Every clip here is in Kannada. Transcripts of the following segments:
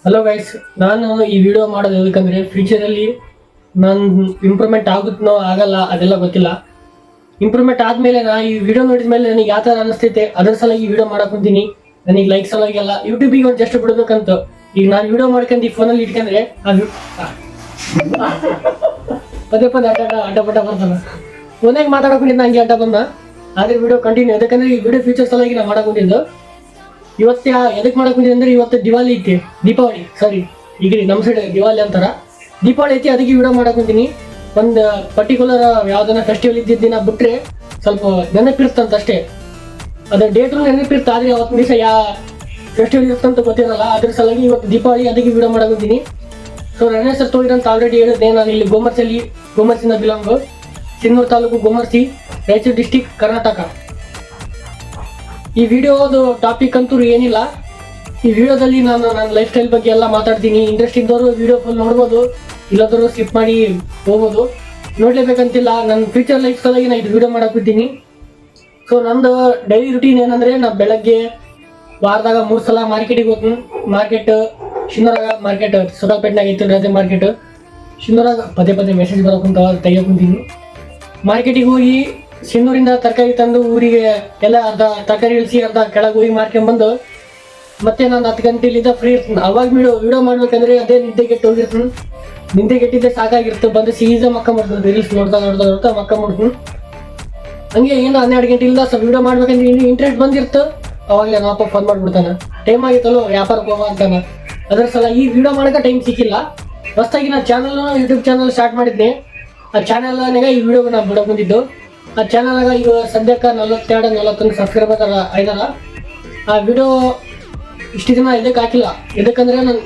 ಹಲೋ ಗೈಸ್, ನಾನು ಈ ವಿಡಿಯೋ ಮಾಡೋದು ಯಾಕಂದರೆ ಫ್ಯೂಚರಲ್ಲಿ ನಾನು ಇಂಪ್ರೂವ್ಮೆಂಟ್ ಆಗುತ್ತೋ ಆಗಲ್ಲ ಅದೆಲ್ಲ ಗೊತ್ತಿಲ್ಲ. ಇಂಪ್ರೂವ್ಮೆಂಟ್ ಆದಮೇಲೆ ನಾನು ಈ ವಿಡಿಯೋ ನೋಡಿದ ಮೇಲೆ ನನಗೆ ಯಾವ ಥರ ಅನಿಸ್ತೈತೆ ಅದರ ಸಲ ಈ ವಿಡಿಯೋ ಮಾಡಕೊಂತೀನಿ. ನನಗೆ ಲೈಕ್ ಸಲುವಾಗೆಲ್ಲ ಯೂಟ್ಯೂಬಿಗೆ ಒಂದು ಜಸ್ಟ್ ಬಿಡಬೇಕಂತ ಈಗ ನಾನು ವಿಡಿಯೋ ಮಾಡ್ಕೊಂಡು ಈ ಫೋನಲ್ಲಿ ಇಟ್ಕೊಂಡ್ರೆ ಅದು ಪದೇ ಪದೇ ಅಡ್ಡ ಪಟ್ಟ ಬರ್ತಾನೆ. ಫೋನಾಗ ಮಾತಾಡೋಕೊಂಡಿದ್ದು ಹಂಗೆ ಅಡ್ಡ ಬಂದ. ಆದರೆ ವಿಡಿಯೋ ಕಂಟಿನ್ಯೂ ಯಾಕಂದರೆ ಈ ವಿಡಿಯೋ ಫ್ಯೂಚರ್ ಸಲುವಾಗಿ ನಾನು ಮಾಡಕೊಂಡಿದ್ದು. ಇವತ್ತು ಎದಕ್ಕೆ ಮಾಡಕೊಂಡಿದ್ದೆ ಅಂದರೆ ಇವತ್ತು ದಿವಾಲಿ ಐತಿ, ದೀಪಾವಳಿ ಈಗ ನಮ್ಮ ಸೈಡ್ ದಿವಾಲಿ ಅಂತಾರ. ದೀಪಾವಳಿ ಐತಿ, ಅದಕ್ಕೆ ವಿಡಿಯೋ ಮಾಡಕೊಂತೀನಿ. ಒಂದು ಪರ್ಟಿಕ್ಯುಲರ್ ಯಾವ್ದನ್ನ ಫೆಸ್ಟಿವಲ್ ಇದ್ದಿದ್ದ ದಿನ ಬಿಟ್ಟರೆ ಸ್ವಲ್ಪ ನೆನಪಿರ್ತಂತ ಅಷ್ಟೇ. ಅದ್ರ ಡೇಟು ನೆನಪಿರ್ತ, ಆದರೆ ಅವತ್ತು ದಿವಸ ಯಾವ ಫೆಸ್ಟಿವಲ್ ಇರ್ತಂತ ಗೊತ್ತಿರಲ್ಲ. ಅದ್ರ ಸಲುವಾಗಿ ಇವತ್ತು ದೀಪಾವಳಿ ಅದಕ್ಕೆ ವಿಡಿಯೋ ಮಾಡಕೊಂತೀನಿ. ಸೊ ನನ್ನ ಹೆಸರು ತೋಗಿರಂತ ಆಲ್ರೆಡಿ ಹೇಳಿದೆ. ನಾನು ಇಲ್ಲಿ ಗೋಮರ್ಸಿಂದ ಬಿಲಾಂಗು, ಸಿನ್ನೂರು ತಾಲೂಕು ಗೋಮರ್ಸಿ, ರಾಯಚೂರು ಡಿಸ್ಟಿಕ್, ಕರ್ನಾಟಕ. ಈ ವಿಡಿಯೋದು ಟಾಪಿಕ್ ಅಂತೂ ಏನಿಲ್ಲ. ಈ ವಿಡಿಯೋದಲ್ಲಿ ನಾನು ನನ್ನ ಲೈಫ್ ಸ್ಟೈಲ್ ಬಗ್ಗೆ ಎಲ್ಲ ಮಾತಾಡ್ತೀನಿ. ಇಂಟ್ರೆಸ್ಟ್ ಇದ್ದವರು ವಿಡಿಯೋ ಫುಲ್ ನೋಡ್ಬೋದು, ಇಲ್ಲದ್ರು ಸ್ಕಿಪ್ ಮಾಡಿ ಹೋಗ್ಬೋದು. ನೋಡ್ಲೇಬೇಕಂತಿಲ್ಲ. ನನ್ನ ಫ್ಯೂಚರ್ ಲೈಫ್ ಸಲುವಾಗಿ ನಾನು ಇದು ವಿಡಿಯೋ ಮಾಡಕ್ಬಿಡ್ತೀನಿ. ಸೊ ನಂದು ಡೈಲಿ ರುಟೀನ್ ಏನಂದರೆ, ನಾನು ಬೆಳಗ್ಗೆ ವಾರದಾಗ 3 ಸಲ ಮಾರ್ಕೆಟಿಗೆ ಹೋಗ್ತೀನಿ. ಮಾರ್ಕೆಟ್ ಶಿನ್ನೂರಾಗ, ಮಾರ್ಕೆಟ್ ಸುರಪೇಟ್ನಾಗ ಐತಿ ರಜೆ ಮಾರ್ಕೆಟ್. ಶಿನ್ನೂರಾಗ ಪದೇ ಮೆಸೇಜ್ ಬರೋಕ್ಕಂತ ತೆಗಿಯೋಕೊಂತೀನಿ. ಮಾರ್ಕೆಟಿಗೆ ಹೋಗಿ ಸಿನ್ನೂರಿಂದ ತರಕಾರಿ ತಂದು ಊರಿಗೆ ಎಲ್ಲ ಅರ್ಧ ತರಕಾರಿ ಇಳಿಸಿ ಅರ್ಧ ಕೆಳಗೆ ಹೋಗಿ ಮಾರ್ಕೊಂಡ್ಬಂದು ಮತ್ತೆ ನಾನು 10 ಗಂಟೆಲಿಂದ ಫ್ರೀ ಇರ್ತೀನಿ. ಅವಾಗ ವಿಡಿಯೋ ಮಾಡ್ಬೇಕಂದ್ರೆ ಅದೇ ನಿದ್ದೆಗೆಟ್ಟು ಹೋಗಿರ್ತೀನಿ. ನಿದ್ದೆಗೆಟ್ಟಿದ್ದೆ ಸಾಕಾಗಿರುತ್ತೆ. ಬಂದು ಸೀದಾ ಮಕ್ಕ ಮಾಡ್ತೀನಿ. ರೀಲ್ಸ್ ನೋಡ್ತಾ ಮಕ್ಕ ಮಾಡ್ತೀನಿ. ಹಂಗೆ ಏನು 12 ಗಂಟೆಯಿಂದ ಸ್ವಲ್ಪ ವಿಡಿಯೋ ಮಾಡ್ಬೇಕಂದ್ರೆ ಇಂಟ್ರೆಸ್ಟ್ ಬಂದಿರ್ತು. ಅವಾಗಲೇ ನಾವಪ್ಪ ಫೋನ್ ಮಾಡ್ಬಿಡ್ತಾನೆ, ಟೈಮ್ ಆಗಿತ್ತಲ್ಲೋ ವ್ಯಾಪಾರಕ್ಕೆ ಹೋಗೋ ಅಂತಾನೆ. ಅದ್ರ ಸಲ ಈ ವಿಡಿಯೋ ಮಾಡೋಕೆ ಟೈಮ್ ಸಿಕ್ಕಿಲ್ಲ. ಹೊಸದಾಗಿ ನಾನು ಯೂಟ್ಯೂಬ್ ಚಾನಲ್ ಸ್ಟಾರ್ಟ್ ಮಾಡಿದ್ದೆ. ಆ ಚಾನಲ್ನಾಗ ಈ ವಿಡಿಯೋಗೆ ನಾನು ಬಿಡೋ ಬಂದಿದ್ದು. ಆ ಚಾನಲ್ನಾಗ ಈಗ ಸದ್ಯಕ್ಕೆ 42-41 ಸಬ್ಸ್ಕ್ರೈಬರ್ ಇದಾರ. ಆ ವಿಡಿಯೋ ಇಷ್ಟು ದಿನ ಇದಕ್ಕೆ ಹಾಕಿಲ್ಲ. ಎದಕ್ಕಂದ್ರೆ ನಾನು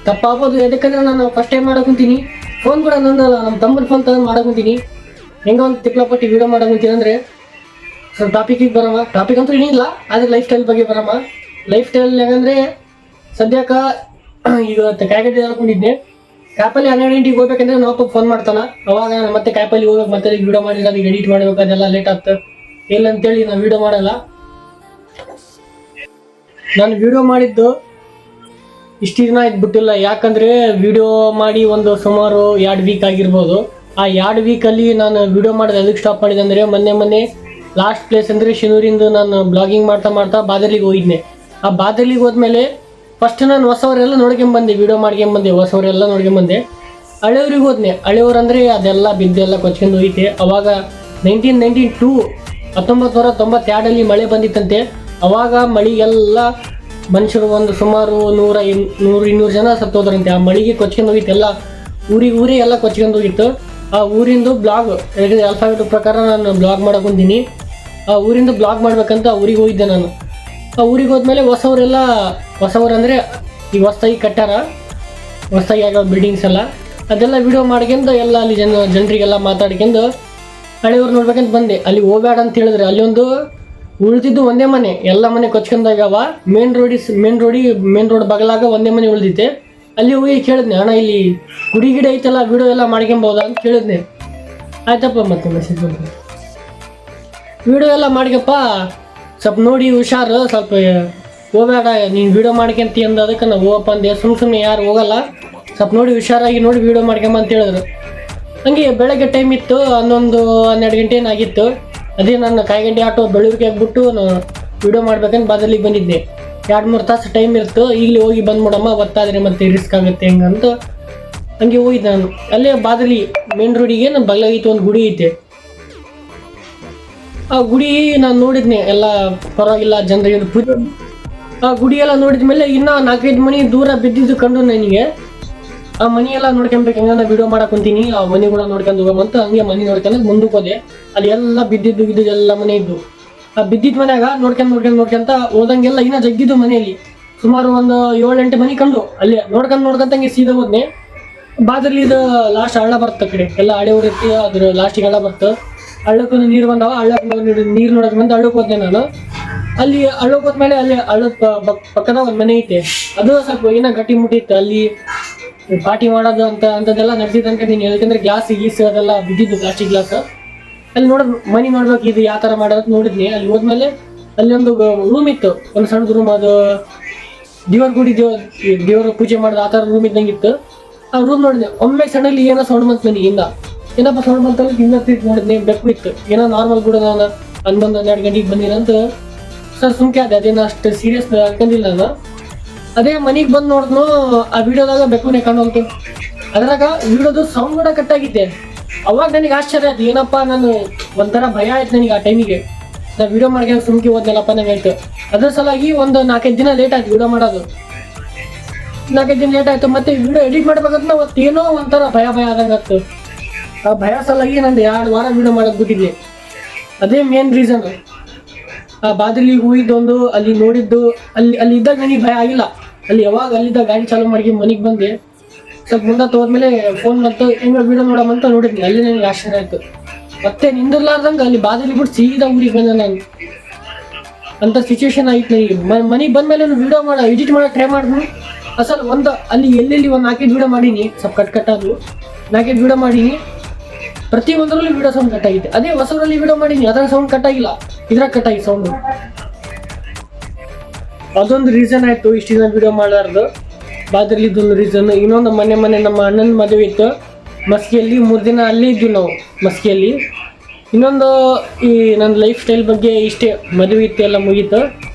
ತಪ್ಪಾಗ್ಬೋದು. ಎದಕ್ಕಂದ್ರೆ ನಾನು ಫಸ್ಟ್ ಟೈಮ್ ಮಾಡಕೊಂತೀನಿ. ಫೋನ್ ಕೂಡ ನಂದಲ್ಲ, ನಮ್ಮ ತಮ್ಮನ ಫೋನ್ ತಗೊಂಡು ಮಾಡಕೊಂತೀನಿ. ಹೆಂಗೆ ಒಂದು ತಿಕ್ಲಪಟ್ಟಿ ವಿಡಿಯೋ ಮಾಡಕೊಂತೀನಿ ಅಂದರೆ, ಸ್ವಲ್ಪ ಟಾಪಿಕಿಗೆ ಬರೋಣ. ಟಾಪಿಕ್ ಅಂತೂ ಏನಿಲ್ಲ, ಆದರೆ ಲೈಫ್ ಸ್ಟೈಲ್ ಬಗ್ಗೆ ಬರೋಣ. ಲೈಫ್ ಸ್ಟೈಲ್ ಹೆಂಗಂದರೆ, ಸದ್ಯಕ್ಕೆ ಈಗ ಕಾಯಿಗಡ್ಡೆ ಹೇಳ್ಕೊಂಡಿದ್ದೆ. ಕಾಯಿಪಲ್ಲಿ 12 ಗಂಟೆಗೆ ಹೋಗ್ಬೇಕಂದ್ರೆ ನಾವಪ್ಪ ಫೋನ್ ಮಾಡ್ತಾನೆ. ಅವಾಗ ಮತ್ತೆ ಕಾಯಿಪಲ್ಲಿ ಹೋಗ್ಬೇಕು, ಮತ್ತೆ ವಿಡಿಯೋ ಮಾಡಿದ್ರೆ ಅದಕ್ಕೆ ಎಡಿಟ್ ಮಾಡ್ಬೇಕು, ಅದೆಲ್ಲ ಲೇಟ್ ಆಗ್ತದೆ. ಇಲ್ಲ ಅಂತೇಳಿ ನಾನು ವಿಡಿಯೋ ಮಾಡಲ್ಲ. ನಾನು ವಿಡಿಯೋ ಮಾಡಿದ್ದು ಇಷ್ಟು ದಿನ ಬಿಟ್ಟಿಲ್ಲ. ಯಾಕಂದರೆ ವಿಡಿಯೋ ಮಾಡಿ ಒಂದು ಸುಮಾರು 2 ವೀಕ್ ಆಗಿರ್ಬೋದು. ಆ 2 ವೀಕಲ್ಲಿ ನಾನು ವಿಡಿಯೋ ಮಾಡೋದು ಅದಕ್ಕೆ ಸ್ಟಾಪ್ ಮಾಡಿದೆ ಅಂದರೆ, ಮೊನ್ನೆ ಲಾಸ್ಟ್ ಪ್ಲೇಸ್ ಅಂದರೆ ಶಿನ್ನೂರಿಂದ ನಾನು ಬ್ಲಾಗಿಂಗ್ ಮಾಡ್ತಾ ಬಾದರ್ಲಿಗೆ ಹೋಗಿದ್ದೆ. ಆ ಬಾದರ್ಲಿಗೆ ಹೋದ್ಮೇಲೆ ಫಸ್ಟ್ ನಾನು ಹೊಸವರೆಲ್ಲ ನೋಡ್ಕೊಂಬಂದೆ, ವಿಡಿಯೋ ಮಾಡ್ಕೊಂಬಂದೆ. ಹೊಸವರೆಲ್ಲ ನೋಡ್ಕೊಂಬಂದೆ. ಹಳೆಯವ್ರಿಗೆ ಹೋದ್ನೆ. ಹಳೆಯವ್ರು ಅಂದರೆ ಅದೆಲ್ಲ ಬಿದ್ದೆಲ್ಲ ಕೊಚ್ಕೊಂಡು ಹೋಗಿತ್ತೆ. ಅವಾಗ 1992 ಮಳೆ ಬಂದಿತ್ತಂತೆ. ಅವಾಗ ಮಳೆಗೆಲ್ಲ ಮನುಷ್ಯರು ಒಂದು ಸುಮಾರು 100-200 ಜನ ಸತ್ತೋದ್ರಂತೆ. ಆ ಮಳೆಗೆ ಕೊಚ್ಕೊಂಡು ಹೋಗಿತ್ತು. ಎಲ್ಲ ಊರೇ ಎಲ್ಲ ಕೊಚ್ಕೊಂಡು ಹೋಗಿತ್ತು. ಆ ಊರಿಂದು ಬ್ಲಾಗ್ ಆಲ್ಫಾಬೆಟ್ ಪ್ರಕಾರ ನಾನು ಬ್ಲಾಗ್ ಮಾಡಕೊಂತೀನಿ. ಆ ಊರಿಂದ ಬ್ಲಾಗ್ ಮಾಡ್ಬೇಕಂತ ಊರಿಗೆ ಹೋಗಿದ್ದೆ ನಾನು. ಆ ಊರಿಗೆ ಹೋದ್ಮೇಲೆ ಹೊಸವರು ಅಂದರೆ ಈಗ ಹೊಸ್ದಾಗಿ ಕಟ್ಟಾರ, ಹೊಸ್ದಾಗಿ ಆಗೋ ಬಿಲ್ಡಿಂಗ್ಸ್ ಎಲ್ಲ, ಅದೆಲ್ಲ ವಿಡಿಯೋ ಮಾಡ್ಕೊಂಡು ಎಲ್ಲ ಅಲ್ಲಿ ಜನರಿಗೆಲ್ಲ ಮಾತಾಡ್ಕೊಂಡು ಹಳೆಯವ್ರು ನೋಡ್ಬೇಕಂತ ಬಂದೆ. ಅಲ್ಲಿ ಹೋಗ್ಬೇಡ ಅಂತ ಹೇಳಿದ್ರೆ, ಅಲ್ಲಿ ಒಂದು ಉಳಿದಿದ್ದು ಒಂದೇ ಮನೆ, ಎಲ್ಲ ಮನೆ ಕೊಚ್ಕೊಂಡಾಗವ. ಮೇನ್ ರೋಡ್ ಬಗಲಾಗ ಒಂದೇ ಮನೆ ಉಳಿದಿತ್ತೆ. ಅಲ್ಲಿ ಹೋಗಿ ಕೇಳಿದ್ನೆ, ಅಣ್ಣ ಇಲ್ಲಿ ಗುಡಿ ಗಿಡ ಐತಲ್ಲ, ವಿಡಿಯೋ ಎಲ್ಲ ಮಾಡ್ಕೊಂಬೋದಾ ಅಂತ ಕೇಳಿದ್ನೆ. ಆಯ್ತಪ್ಪ, ಮತ್ತೆ ಮೆಸೇಜ್ ಬಂತು, ವಿಡಿಯೋ ಎಲ್ಲ ಮಾಡ್ಕಪ್ಪ, ಸ್ವಲ್ಪ ನೋಡಿ ಹುಷಾರು, ಸ್ವಲ್ಪ ಹೋಗ್ಬೇಡ ನೀನು ವಿಡಿಯೋ ಮಾಡ್ಕೊಂತಿ ಅಂದ. ಅದಕ್ಕೆ ನಾವು ಹೋಗಪ್ಪ ಅಂದೆ. ಸುಮ್ಮನೆ ಯಾರು ಹೋಗಲ್ಲ, ಸ್ವಲ್ಪ ನೋಡಿ ಹುಷಾರಾಗಿ ನೋಡಿ ವಿಡಿಯೋ ಮಾಡ್ಕೊಂಬ ಅಂತ ಹೇಳಿದ್ರು. ಹಂಗೆ ಬೆಳಗ್ಗೆ ಟೈಮ್ ಇತ್ತು, 11-12 ಗಂಟೆ ಏನಾಗಿತ್ತು. ಅದೇ ನಾನು ಕಾಯಿಗಡ್ಡೆ ಆಟೋ ಬೆಳೂರಿಗೆ ಆಗ್ಬಿಟ್ಟು ನಾನು ವಿಡಿಯೋ ಮಾಡ್ಬೇಕಂತ ಬಾದರ್ಲಿಗೆ ಬಂದಿದ್ದೆ. 2-3 ತಾಸು ಟೈಮ್ ಇತ್ತು. ಈಗಲೇ ಹೋಗಿ ಬಂದ್ಬಿಡಮ್ಮ, ಗೊತ್ತಾದರೆ ಮತ್ತೆ ರಿಸ್ಕ್ ಆಗುತ್ತೆ ಹೆಂಗಂತ ಹಂಗೆ ಹೋಗಿದ್ದೆ ನಾನು. ಅಲ್ಲೇ ಬಾದರ್ಲಿ ಮೇನ್ ರೋಡಿಗೆ ನನ್ನ ಬಗ್ಲಾಗಿತ್ತು ಒಂದು ಗುಡಿ ಐತೆ. ಆ ಗುಡಿ ನಾನು ನೋಡಿದ್ನೆ, ಎಲ್ಲ ಪರವಾಗಿಲ್ಲ, ಜನರಿಗೆ ಪೂಜೆ. ಆ ಗುಡಿ ಎಲ್ಲ ನೋಡಿದ ಮೇಲೆ ಇನ್ನೂ 4-5 ಮನೆ ದೂರ ಬಿದ್ದಿದ್ದು ಕಂಡು ನನಗೆ. ಆ ಮನೆ ಎಲ್ಲ ನೋಡ್ಕೊಬೇಕು ಹೆಂಗಂದ್ರೆ ವಿಡಿಯೋ ಮಾಡಕೊಂತೀನಿ. ಆ ಮನೆ ಕೂಡ ನೋಡ್ಕೊಂಡು ಹೋಗಂತ ಹಂಗೆ ಮನೆ ನೋಡ್ಕೊಂಡು ಮುಂದಕ್ಕೆ ಹೋದೆ. ಅಲ್ಲಿ ಎಲ್ಲ ಬಿದ್ದಿದ್ದು ಎಲ್ಲ ಮನೆ ಇದ್ದು. ಆ ಬಿದ್ದಿದ್ದ ಮನ್ಯಾಗ ನೋಡ್ಕೊಂತ ಹೋದಂಗೆಲ್ಲ ಇನ್ನೂ ಜಗ್ಗಿದ್ದು ಮನೆಯಲ್ಲಿ ಸುಮಾರು ಒಂದು 7-8 ಮನೆ ಕಂಡು. ಅಲ್ಲಿ ನೋಡ್ಕೊಂತಂಗೆ ಸೀದಾ ಹೋದ್ನೆ. ಬಾದರ್ಲಿ ಇದು ಲಾಸ್ಟ್ ಹಳ್ಳ ಬರುತ್ತೆ ಕಡೆ ಎಲ್ಲ ಹಳೆಯವ್ರು ಇರ್ತಿ. ಅದ್ರ ಲಾಸ್ಟಿಗೆ ಹಳ್ಳ ಬರ್ತದೆ. ಹಳ್ಳಕ್ಕೂ ನೀರು ಬಂದವ. ನೀರು ನೋಡೋಕೆ ಬಂದು ಹಳ್ಳಕ್ಕೆ ಹೋದ್ನೆ ನಾನು. ಅಲ್ಲಿ ಹಳ್ಳಕ್ಕೆ ಹೋದ್ಮೇಲೆ ಅಲ್ಲಿ ಹಳ್ಳದ ಪಕ್ಕದಾಗ ಒಂದು ಮನೆ ಐತೆ. ಅದು ಸ್ವಲ್ಪ ಏನೋ ಗಟ್ಟಿ ಮುಟ್ಟಿತ್ತು. ಅಲ್ಲಿ ಪಾರ್ಟಿ ಮಾಡೋದು ಅಂಥದ್ದೆಲ್ಲ ನಡೆಸಿದ್ದು ಅನ್ಕೊಂತೀನಿ. ಯಾಕಂದ್ರೆ ಗ್ಲಾಸ್ ಅದೆಲ್ಲ ಬಿದ್ದಿದ್ದು, ಪ್ಲಾಸ್ಟಿಕ್ ಗ್ಲಾಸ್. ಅಲ್ಲಿ ಮನೆ ನೋಡ್ಬೇಕು ಇದು ಯಾವ ಥರ ಮಾಡೋದು ನೋಡಿದ್ನಿ. ಅಲ್ಲಿ ಹೋದ್ಮೇಲೆ ಅಲ್ಲಿ ಒಂದು ರೂಮ್ ಇತ್ತು, ಒಂದು ಸಣ್ಣದು ರೂಮ್. ಅದು ದೇವ್ರ ಪೂಜೆ ಮಾಡೋದು ಆ ಥರ ರೂಮ್ ಇದ್ದಂಗಿತ್ತು. ಆ ರೂಮ್ ನೋಡಿದೆ, ಒಮ್ಮೆ ಸಡನ್ಲಿ ಏನೋ ಸೌಂಡ್ ಬಂತು ನನಗೆ. ಏನಪ್ಪ ಸೌಂಡ್ ಬಂತಲ್ಲ, ಇನ್ನ ನೋಡಿದ್ನಿ, ಬೆಕ್ಕು ಇತ್ತು. ಏನೋ ನಾರ್ಮಲ್ ಕೂಡ ನಾನು 11-12 ಗಂಟೆಗೆ ಬಂದಿರಂತ ಸರ್ ಸುಮ್ಕೆ ಅದೇ, ಅದೇನೋ ಅಷ್ಟು ಸೀರಿಯಸ್ ಅನ್ಕೊಂಡಿಲ್ಲ ನಾನು. ಅದೇ ಮನೆಗೆ ಬಂದು ನೋಡಿದ್ನು, ಆ ವಿಡಿಯೋದಾಗ ಬೆಕ್ಕುನೇ ಕಾಣೋಲ್ತು. ಅದ್ರಾಗ ವಿಡಿಯೋದು ಸೌಂಡ್ ಕೂಡ ಕಟ್ಟಾಗಿದ್ದೆ. ಅವಾಗ ನನಗೆ ಆಶ್ಚರ್ಯ ಆಯ್ತು, ಏನಪ್ಪ ನಾನು ಒಂಥರ ಭಯ ಆಯ್ತು ನನಗೆ ಆ ಟೈಮಿಗೆ. ನಾ ವಿಡಿಯೋ ಮಾಡ್ಕೊಂಡು ಸುಮ್ಕೆ ಹೋದ್ನಲ್ಲಪ್ಪ ನಂಗೆ ಆಯ್ತು. ಅದ್ರ ಸಲಾಗಿ ಒಂದು 4-5 ದಿನ ಲೇಟ್ ಆಯ್ತು ವಿಡಿಯೋ ಮಾಡೋದು. 4-5 ದಿನ ಲೇಟ್ ಆಯ್ತು. ಮತ್ತೆ ವಿಡಿಯೋ ಎಡಿಟ್ ಮಾಡ್ಬೇಕಂತ ಏನೋ ಒಂಥರ ಭಯ ಆದಂಗೆ ಆಯ್ತು. ಆ ಭಯ ಸಲಾಗಿ ನಂದು 2 ವಾರ ವಿಡಿಯೋ ಮಾಡೋದು ಬಿಟ್ಟಿದ್ದೆ. ಅದೇ ಮೇನ್ ರೀಸನ್. ಆ ಬಾದಲಿಗೆ ಹೋಗಿದ್ದೊಂದು, ಅಲ್ಲಿ ನೋಡಿದ್ದು, ಅಲ್ಲಿ ಇದ್ದಾಗ ನನಗೆ ಭಯ ಆಗಿಲ್ಲ. ಅಲ್ಲಿದ್ದಾಗ ಗಾಡಿ ಚಾಲೂ ಮಾಡಿ ಮನೆಗೆ ಬಂದೆ. ಸ್ವಲ್ಪ ಮುಂದೆ ಹೋದ್ಮೇಲೆ ಫೋನ್ ಬಂತು, ಹೆಂಗ ವಿಡಿಯೋ ನೋಡಮಂತ ನೋಡಿದ್ನಿ. ಅಲ್ಲಿ ನನಗೆ ಆಶ್ಚರ್ಯ ಆಯ್ತು. ಮತ್ತೆ ನಿಂದಿರ್ಲಾರ್ದಂಗೆ ಅಲ್ಲಿ ಬಾದಲಿ ಬಿಟ್ಟು ಸೀದಾ ಊರಿಗೆ ಬಂದೆ ನಾನು. ಅಂತ ಸಿಚುವೇಶನ್ ಆಯ್ತು ನನಗೆ. ಮನೆಗೆ ಬಂದ್ಮೇಲೆ ವಿಡಿಯೋ ಎಡಿಟ್ ಮಾಡೋ ಟ್ರೈ ಮಾಡಿದ್ನು. ಅಸಲು ಅಲ್ಲಿ ಎಲ್ಲೆಲ್ಲಿ ಒಂದು 4 ವಿಡಿಯೋ ಮಾಡೀನಿ, ಸ್ವಲ್ಪ ಕಟ್ಟಾದ್ರು 4 ವಿಡಿಯೋ ಮಾಡೀನಿ. ಪ್ರತಿ ಒಂದರಲ್ಲೂ ವಿಡಿಯೋ ಸೌಂಡ್ ಕಟ್ಟಾಗಿದೆ. ಅದೇ ಹೊಸರಲ್ಲಿ ವಿಡಿಯೋ ಮಾಡೀನಿ, ಅದರ ಸೌಂಡ್ ಕಟ್ಟಾಗಿಲ್ಲ, ಇದ್ರಾಗ ಕಟ್ಟಾಗಿ ಸೌಂಡು. ಅದೊಂದು ರೀಸನ್ ಆಯ್ತು ಇಷ್ಟು ದಿನ ವಿಡಿಯೋ ಮಾಡಲಾರ್ದು. ಬಾದರ್ಲಿದ್ದೊಂದು ರೀಸನ್. ಇನ್ನೊಂದು ಮೊನ್ನೆ ನಮ್ಮ ಅಣ್ಣನ ಮದುವೆ ಇತ್ತು ಮಸ್ಕಿಯಲ್ಲಿ. 3 ದಿನ ಅಲ್ಲೇ ಇದ್ವಿ ನಾವು ಮಸ್ಕಿಯಲ್ಲಿ. ಇನ್ನೊಂದು ಈ ನನ್ನ ಲೈಫ್ ಸ್ಟೈಲ್ ಬಗ್ಗೆ ಇಷ್ಟೇ. ಮದುವೆ ಇತ್ತು, ಎಲ್ಲ ಮುಗೀತು.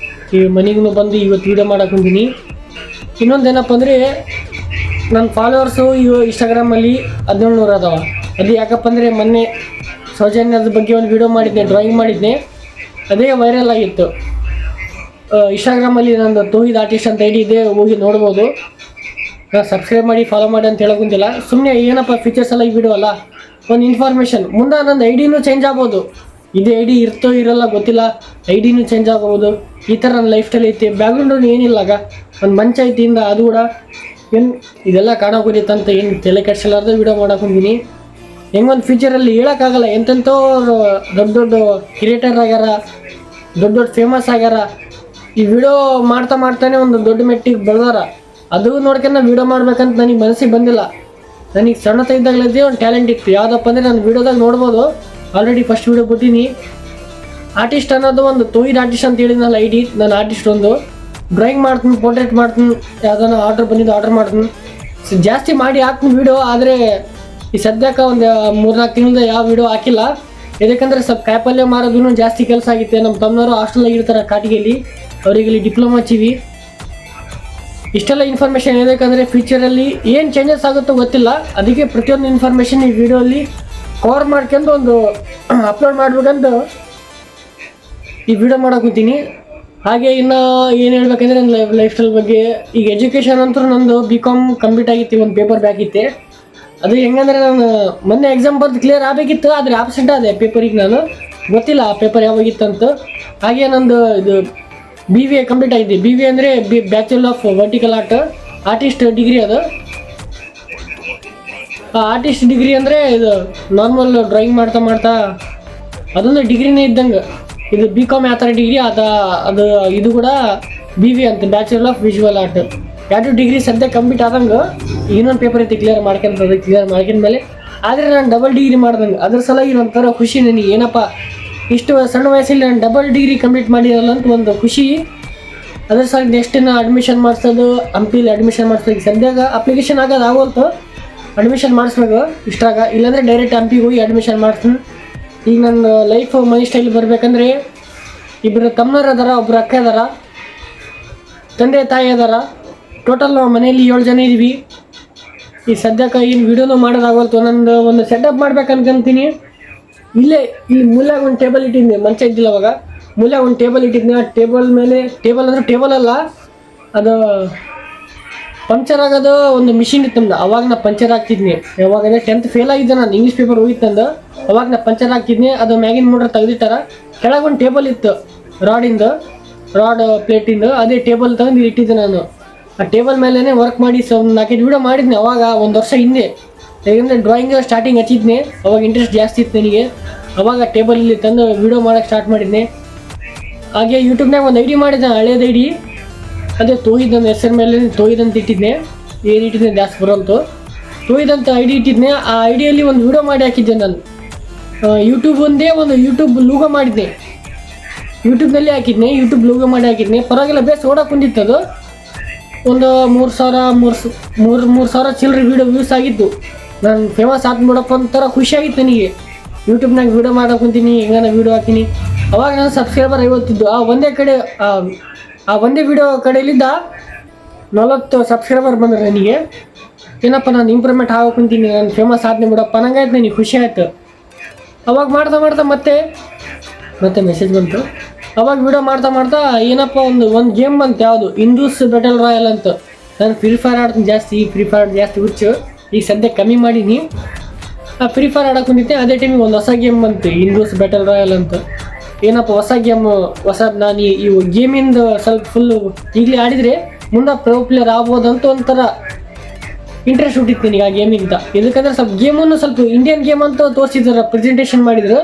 ಈ ಮನೆಗೂ ಬಂದು ಇವತ್ತು ವಿಡಿಯೋ ಮಾಡಕ್ಕೆ ಬಂದೀನಿ. ಇನ್ನೊಂದೇನಪ್ಪ ಅಂದರೆ, ನನ್ನ ಫಾಲೋವರ್ಸು ಇನ್ಸ್ಟಾಗ್ರಾಮಲ್ಲಿ 1700 ಅದಾವ. ಅದು ಯಾಕಪ್ಪ ಅಂದರೆ, ಮೊನ್ನೆ ಸೌಜನ್ಯದ ಬಗ್ಗೆ ಒಂದು ವಿಡಿಯೋ ಮಾಡಿದ್ದೆ, ಡ್ರಾಯಿಂಗ್ ಮಾಡಿದ್ದೆ. ಅದೇ ವೈರಲ್ ಆಗಿತ್ತು. ಇನ್ಸ್ಟಾಗ್ರಾಮಲ್ಲಿ ನಂದು ತೋಹಿದ್ ಆರ್ಟಿಸ್ಟ್ ಅಂತ ಐಡಿ ಇದೆ, ಹೋಗಿ ನೋಡ್ಬೋದು. ಸಬ್ಸ್ಕ್ರೈಬ್ ಮಾಡಿ, ಫಾಲೋ ಮಾಡಿ ಅಂತ ಹೇಳೋಕ್ಕಿಂತಿಲ್ಲ. ಸುಮ್ಮನೆ ಏನಪ್ಪ ಫೀಚರ್ಸ್ ಎಲ್ಲ ಈ ವಿಡಿಯೋ ಅಲ್ಲ, ಒಂದು ಇನ್ಫಾರ್ಮೇಷನ್. ಮುಂದೆ ನನ್ನ ಐಡಿನೂ ಚೇಂಜ್ ಆಗ್ಬೋದು. ಇದೇ ಐಡಿ ಇರ್ತೋ ಇರೋಲ್ಲ ಗೊತ್ತಿಲ್ಲ, ಐಡಿನೂ ಚೇಂಜ್ ಆಗ್ಬೋದು. ಈ ಥರ ನನ್ನ ಲೈಫ್ ಸ್ಟೈಲ್ ಐತಿ. ಬ್ಯಾಕ್ಗ್ರೌಂಡ್ ಏನಿಲ್ಲ, ಒಂದು ಮಂಚ ಐತಿ ಇಂದ, ಅದು ಕೂಡ ಏನು ಇದೆಲ್ಲ ಕಾಣೋಕೋದಿತ್ತಂತ ಏನು ತಲೆ ಕೆಡ್ಸಲಾರ್ದು ವಿಡಿಯೋ ಮಾಡಕೊಂಡಿನಿ. ಹೆಂಗೊಂದು ಫ್ಯೂಚರಲ್ಲಿ ಹೇಳೋಕ್ಕಾಗಲ್ಲ. ಎಂತೆಂಥವ್ರು ದೊಡ್ಡ ಕ್ರಿಯೇಟರ್ ಆಗ್ಯಾರ, ದೊಡ್ಡ ಫೇಮಸ್ ಆಗ್ಯಾರ. ಈ ವಿಡಿಯೋ ಮಾಡ್ತಾನೆ ಒಂದು ದೊಡ್ಡ ಮೆಟ್ಟಿಗೆ ಬೆಳೆದಾರ. ಅದು ನೋಡ್ಕೊಂಡು ವಿಡಿಯೋ ಮಾಡ್ಬೇಕಂತ ನನಗೆ ಮನಸ್ಸಿಗೆ ಬಂದಿಲ್ಲ. ನನಗೆ ಸಣ್ಣತ ಇದ್ದಾಗಲೇ ಒಂದು ಟ್ಯಾಲೆಂಟ್ ಇತ್ತು. ಯಾವುದಪ್ಪ ಅಂದರೆ, ನಾನು ವಿಡಿಯೋದಾಗ ನೋಡ್ಬೋದು, ಆಲ್ರೆಡಿ ಫಸ್ಟ್ ವಿಡಿಯೋ ಕೊಟ್ಟಿನಿ. ಆರ್ಟಿಸ್ಟ್ ಅನ್ನೋದು ಒಂದು ತೋಹಿದ್ ಆರ್ಟಿಸ್ಟ್ ಅಂತ ಹೇಳಿದ್ನಲ್ಲ ಐಡಿ. ನಾನು ಆರ್ಟಿಸ್ಟ್ ಒಂದು ಡ್ರಾಯಿಂಗ್ ಮಾಡ್ತೀನಿ, ಪೋರ್ಟ್ರೇಟ್ ಮಾಡ್ತೀನಿ. ಯಾವುದನ್ನ ಆರ್ಡ್ರ್ ಬಂದಿದ್ದು ಆರ್ಡ್ರ್ ಮಾಡ್ತೀನಿ. ಜಾಸ್ತಿ ಮಾಡಿ ಹಾಕ್ತೀನಿ ವಿಡಿಯೋ. ಆದರೆ ಈ ಸದ್ಯಕ್ಕೆ ಒಂದು 3-4 ತಿಂಗಳಿಂದ ಯಾವ ವಿಡಿಯೋ ಹಾಕಿಲ್ಲ. ಯಾಕಂದರೆ ಸ್ವಲ್ಪ ಕಾಯಿಪಲ್ಯ ಮಾರೋದು ಜಾಸ್ತಿ ಕೆಲಸ ಆಗಿತ್ತೆ. ನಮ್ಮ ತಮ್ಮನವರು ಹಾಸ್ಟೆಲಾಗಿ ಇರ್ತಾರೆ ಕಾಟಿಗೆಯಲ್ಲಿ, ಅವರಿಗೆಲ್ಲಿ ಡಿಪ್ಲೊಮಾ ಹಚ್ಚಿವಿ. ಇಷ್ಟೆಲ್ಲ ಇನ್ಫಾರ್ಮೇಷನ್ ಏನಕ್ಕಂದರೆ, ಫ್ಯೂಚರಲ್ಲಿ ಏನು ಚೇಂಜಸ್ ಆಗುತ್ತೋ ಗೊತ್ತಿಲ್ಲ. ಅದಕ್ಕೆ ಪ್ರತಿಯೊಂದು ಇನ್ಫಾರ್ಮೇಷನ್ ಈ ವಿಡಿಯೋಲ್ಲಿ ಕವರ್ ಮಾಡ್ಕೊಂಡು ಒಂದು ಅಪ್ಲೋಡ್ ಮಾಡ್ಬೇಕಂತ ಈ ವಿಡಿಯೋ ಮಾಡೋಕ್ಕೋತೀನಿ. ಹಾಗೆ ಇನ್ನು ಏನು ಹೇಳ್ಬೇಕಂದ್ರೆ, ನನ್ನ ಲೈಫ್ ಸ್ಟೈಲ್ ಬಗ್ಗೆ. ಈಗ ಎಜುಕೇಷನ್ ಅಂತೂ ನಂದು BCom ಕಂಪ್ಲೀಟ್ ಆಗಿತ್ತು. ಒಂದು ಪೇಪರ್ ಬ್ಯಾಕ್ ಇತ್ತೆ. ಅದು ಹೆಂಗಂದ್ರೆ, ನಾನು ಮೊನ್ನೆ ಎಕ್ಸಾಮ್ ಬರ್ದು ಕ್ಲಿಯರ್ ಆಗಬೇಕಿತ್ತು, ಆದರೆ ಆಬ್ಸೆಂಟ್ ಆದೆ ಪೇಪರಿಗೆ. ನಾನು ಗೊತ್ತಿಲ್ಲ ಆ ಪೇಪರ್ ಯಾವಾಗಿತ್ತಂತ. ಹಾಗೆ ನಂದು ಇದು BBA ಕಂಪ್ಲೀಟ್ ಆಗಿದೆ. BBA ಅಂದರೆ bachelor of vertical art, artist degree. ಅದು ಆ ಆರ್ಟಿಸ್ಟ್ ಡಿಗ್ರಿ ಅಂದರೆ ಇದು ನಾರ್ಮಲ್ ಡ್ರಾಯಿಂಗ್ ಮಾಡ್ತಾ ಅದೊಂದು ಡಿಗ್ರಿನೇ ಇದ್ದಂಗೆ. ಇದು BCom ಯಾವ ಥರ ಡಿಗ್ರಿ ಅದು ಇದು ಕೂಡ BBA ಅಂತ, bachelor of visual art. 2 degree ಸದ್ಯ ಕಂಪ್ಲೀಟ್ ಆದಂಗೆ. ಇನ್ನೊಂದು ಪೇಪರ್ ಐತಿ ಕ್ಲಿಯರ್ ಮಾಡ್ಕೊಂಡ್ಮೇಲೆ. ಆದರೆ ನಾನು ಡಬಲ್ ಡಿಗ್ರಿ ಮಾಡ್ದಂಗೆ. ಅದ್ರ ಸಲುವಾಗಿ ಒಂಥರ ಖುಷಿ ನನಗೆ. ಏನಪ್ಪ, ಇಷ್ಟು ಸಣ್ಣ ವಯಸ್ಸಲ್ಲಿ ನಾನು ಡಬಲ್ ಡಿಗ್ರಿ ಕಂಪ್ಲೀಟ್ ಮಾಡಿರಲ್ಲ ಅಂತ ಒಂದು ಖುಷಿ. ಅದ್ರ ಸಲ ನೆಕ್ಸ್ಟ್ ಅಡ್ಮಿಷನ್ ಮಾಡಿಸೋದು, ಹಂಪಿಲಿ ಅಡ್ಮಿಷನ್ ಮಾಡಿಸೋದು. ಸದ್ಯಾಗ ಅಪ್ಲಿಕೇಶನ್ ಆಗೋಲ್ತು, ಅಡ್ಮಿಷನ್ ಮಾಡಿಸ್ಬೇಕು ಇಷ್ಟಾಗ. ಇಲ್ಲಾಂದರೆ ಡೈರೆಕ್ಟ್ ಹಂಪಿಗೆ ಹೋಗಿ ಅಡ್ಮಿಷನ್ ಮಾಡ್ತೀನಿ. ಈಗ ನನ್ನ ಲೈಫ್ ಮನಿ ಸ್ಟೈಲ್ ಬರಬೇಕಂದ್ರೆ, 2 ತಮ್ಮನರು ಅದಾರ, ಒಬ್ಬರು ಅಕ್ಕ ಅದಾರ, ತಂದೆ ತಾಯಿ ಅದಾರ. ಟೋಟಲ್ ನಾವು ಮನೆಯಲ್ಲಿ 7 ಜನ ಇದ್ದೀವಿ. ಈ ಸದ್ಯಕ್ಕೆ ಏನು ವಿಡಿಯೋನೂ ಮಾಡೋದಾಗೋಲ್ತು. ನಂದು ಒಂದು ಸೆಟಪ್ ಮಾಡ್ಬೇಕು ಅನ್ಕೊಂತೀನಿ. ಇಲ್ಲಿ ಮೂಲ್ಯಾಗ ಒಂದು ಟೇಬಲ್ ಇಟ್ಟಿದ್ದೆ, ಮಂಚ ಇದ್ದಿಲ್ಲ ಅವಾಗ. ಮೂಲ್ಯಾಗ ಒಂದು ಟೇಬಲ್ ಇಟ್ಟಿದ್ದೆ. ಆ ಟೇಬಲ್ ಮೇಲೆ, ಟೇಬಲ್ ಅಂದರೆ ಟೇಬಲ್ ಅಲ್ಲ, ಅದು ಪಂಕ್ಚರ್ ಆಗೋದು ಒಂದು ಮಿಷಿನ್ ಇತ್ತು ನಮ್ದು. ಅವಾಗ ನಾ ಪಂಚರ್ ಆಗ್ತಿದ್ನಿ. ಯಾವಾಗಂದರೆ 10th ಫೇಲ್ ಆಗಿದ್ದೆ ನಾನು, ಇಂಗ್ಲೀಷ್ ಪೇಪರ್ ಹೋಗಿತ್ತಂದು. ಅವಾಗ ನಾ ಪಂಚರ್ ಆಗ್ತಿದ್ನಿ. ಅದು ಮ್ಯಾಗಿನ ಮೋಟ್ರ್ ತೆಗೆದಿಟ್ಟಾರ. ಕೆಳಗೆ ಒಂದು ಟೇಬಲ್ ಇತ್ತು, ರಾಡ್ ಪ್ಲೇಟಿಂದು. ಅದೇ ಟೇಬಲ್ ತಗೊಂಡು ಇಟ್ಟಿದ್ದೆ ನಾನು. ಆ ಟೇಬಲ್ ಮೇಲೇ ವರ್ಕ್ ಮಾಡಿ 4-5 ವಿಡಿಯೋ ಮಾಡಿದ್ನಿ ಅವಾಗ, 1 ವರ್ಷ ಹಿಂದೆ. ಯಾಕಂದರೆ ಡ್ರಾಯಿಂಗ್ ಸ್ಟಾರ್ಟಿಂಗ್ ಹಚ್ಚಿದ್ನಿ, ಅವಾಗ ಇಂಟ್ರೆಸ್ಟ್ ಜಾಸ್ತಿ ಇತ್ತು ನನಗೆ. ಅವಾಗ ಟೇಬಲಲ್ಲಿ ತಂದು ವಿಡಿಯೋ ಮಾಡೋಕ್ಕೆ ಸ್ಟಾರ್ಟ್ ಮಾಡಿದ್ನಿ. ಹಾಗೆ ಯೂಟ್ಯೂಬ್ನಾಗ ಒಂದು ಐಡಿ ಮಾಡಿದ್ದೆ, ಹಳೇದು ಐಡಿ. ಅದೇ ತೋಹಿದ್ ನನ್ನ ಹೆಸರು ಮೇಲೆ ತೋಹಿದ್ ಅಂತ ಇಟ್ಟಿದ್ದೆ. ಏನು ಇಟ್ಟಿದ್ದೆ ಜಾಸ್ತಿ ಬರೋಂತು. ತೋಹಿದ್ ಅಂತ ಐಡಿ ಇಟ್ಟಿದ್ದೆ. ಆ ಐಡಿಯಲ್ಲಿ ಒಂದು ವಿಡಿಯೋ ಮಾಡಿ ಹಾಕಿದ್ದೆ ನಾನು. ಯೂಟ್ಯೂಬ್ ಲೂಗೋ ಮಾಡಿದ್ದೆ, ಯೂಟ್ಯೂಬ್ನಲ್ಲಿ ಹಾಕಿದ್ನೆ. ಯೂಟ್ಯೂಬ್ ಲೂಗೋ ಮಾಡಿ ಹಾಕಿದ್ನೆ. ಪರವಾಗಿಲ್ಲ, ಬೇಸ್ ಓಡಕ್ಕೆ ಬಂದಿತ್ತು ಅದು. ಒಂದು 3,000 ಚಿಲ್ಲರೆ ವ್ಯೂಸ್ ಆಗಿತ್ತು. ನಾನು ಫೇಮಸ್ ಆದ್ಬಿಡಪ್ಪ ಒಂಥರ ಖುಷಿ ಆಗಿತ್ತು ನನಗೆ. ಯೂಟ್ಯೂಬ್ನಾಗ ವೀಡಿಯೋ ಮಾಡಕ್ಕೆ ಕುಂತೀನಿ, ಹೆಂಗಾನ ವೀಡಿಯೋ ಹಾಕ್ತೀನಿ. ಅವಾಗ ನನ್ನ ಸಬ್ಸ್ಕ್ರೈಬರ್ 50 ಇದ್ದು. ಆ ಒಂದೇ ವಿಡಿಯೋ ಕಡೆಯಲ್ಲಿದ್ದ 40 ಸಬ್ಸ್ಕ್ರೈಬರ್ ಬಂದರು ನನಗೆ. ಏನಪ್ಪ ನಾನು ಇಂಪ್ರೂವ್ಮೆಂಟ್ ಆಗಕ್ಕೆ ಕುಂತೀನಿ, ನಾನು ಫೇಮಸ್ ಆದ್ನೇ ಬಿಡಪ್ಪ ನಂಗಾಯ್ತು, ನನಗೆ ಖುಷಿ ಆಯಿತು. ಅವಾಗ ಮಾಡ್ತಾ ಮತ್ತೆ ಮೆಸೇಜ್ ಬಂತು. ಅವಾಗ ವಿಡಿಯೋ ಮಾಡ್ತಾ ಏನಪ್ಪ ಒಂದು ಗೇಮ್ ಬಂತು, ಯಾವುದು ಹಿಂದೂಸ್ ಬ್ಯಾಟಲ್ ರಾಯಲ್ ಅಂತ. ನಾನು ಫ್ರೀ ಫೈರ್ ಆಡ್ತೀನಿ ಜಾಸ್ತಿ, ಹುಚ್ಚು. ಈಗ ಸದ್ಯ ಕಮ್ಮಿ ಮಾಡೀನಿ. ಆ ಫ್ರೀ ಫೈರ್ ಆಡಕ್ಕೆ ಕುಂತಿದ್ದೆ. ಅದೇ ಟೈಮಿಗೆ ಒಂದು ಹೊಸ ಗೇಮ್ ಬಂತು, ಹಿಂದೂಸ್ ಬ್ಯಾಟಲ್ ರಾಯಲ್ ಅಂತ. ಏನಪ್ಪ ಹೊಸ ಗೇಮು, ನಾನು ಈ ಗೇಮಿಂದ ಸ್ವಲ್ಪ ಫುಲ್ಲು ಈಗಲೇ ಆಡಿದರೆ ಮುಂದೆ ಪ್ರೊ ಪ್ಲೇಯರ್ ಆಗ್ಬೋದು ಅಂತ ಒಂಥರ ಇಂಟ್ರೆಸ್ಟ್ ಹುಟ್ಟಿತ್ತು ನನಗೆ ಆ ಗೇಮಿಂದ. ಇದಕ್ಕಂದ್ರೆ ಸ್ವಲ್ಪ ಗೇಮನ್ನು ಸ್ವಲ್ಪ ಇಂಡಿಯನ್ ಗೇಮ್ ಅಂತ ತೋರಿಸಿದ್ರು, ಪ್ರೆಸೆಂಟೇಷನ್ ಮಾಡಿದ್ರು.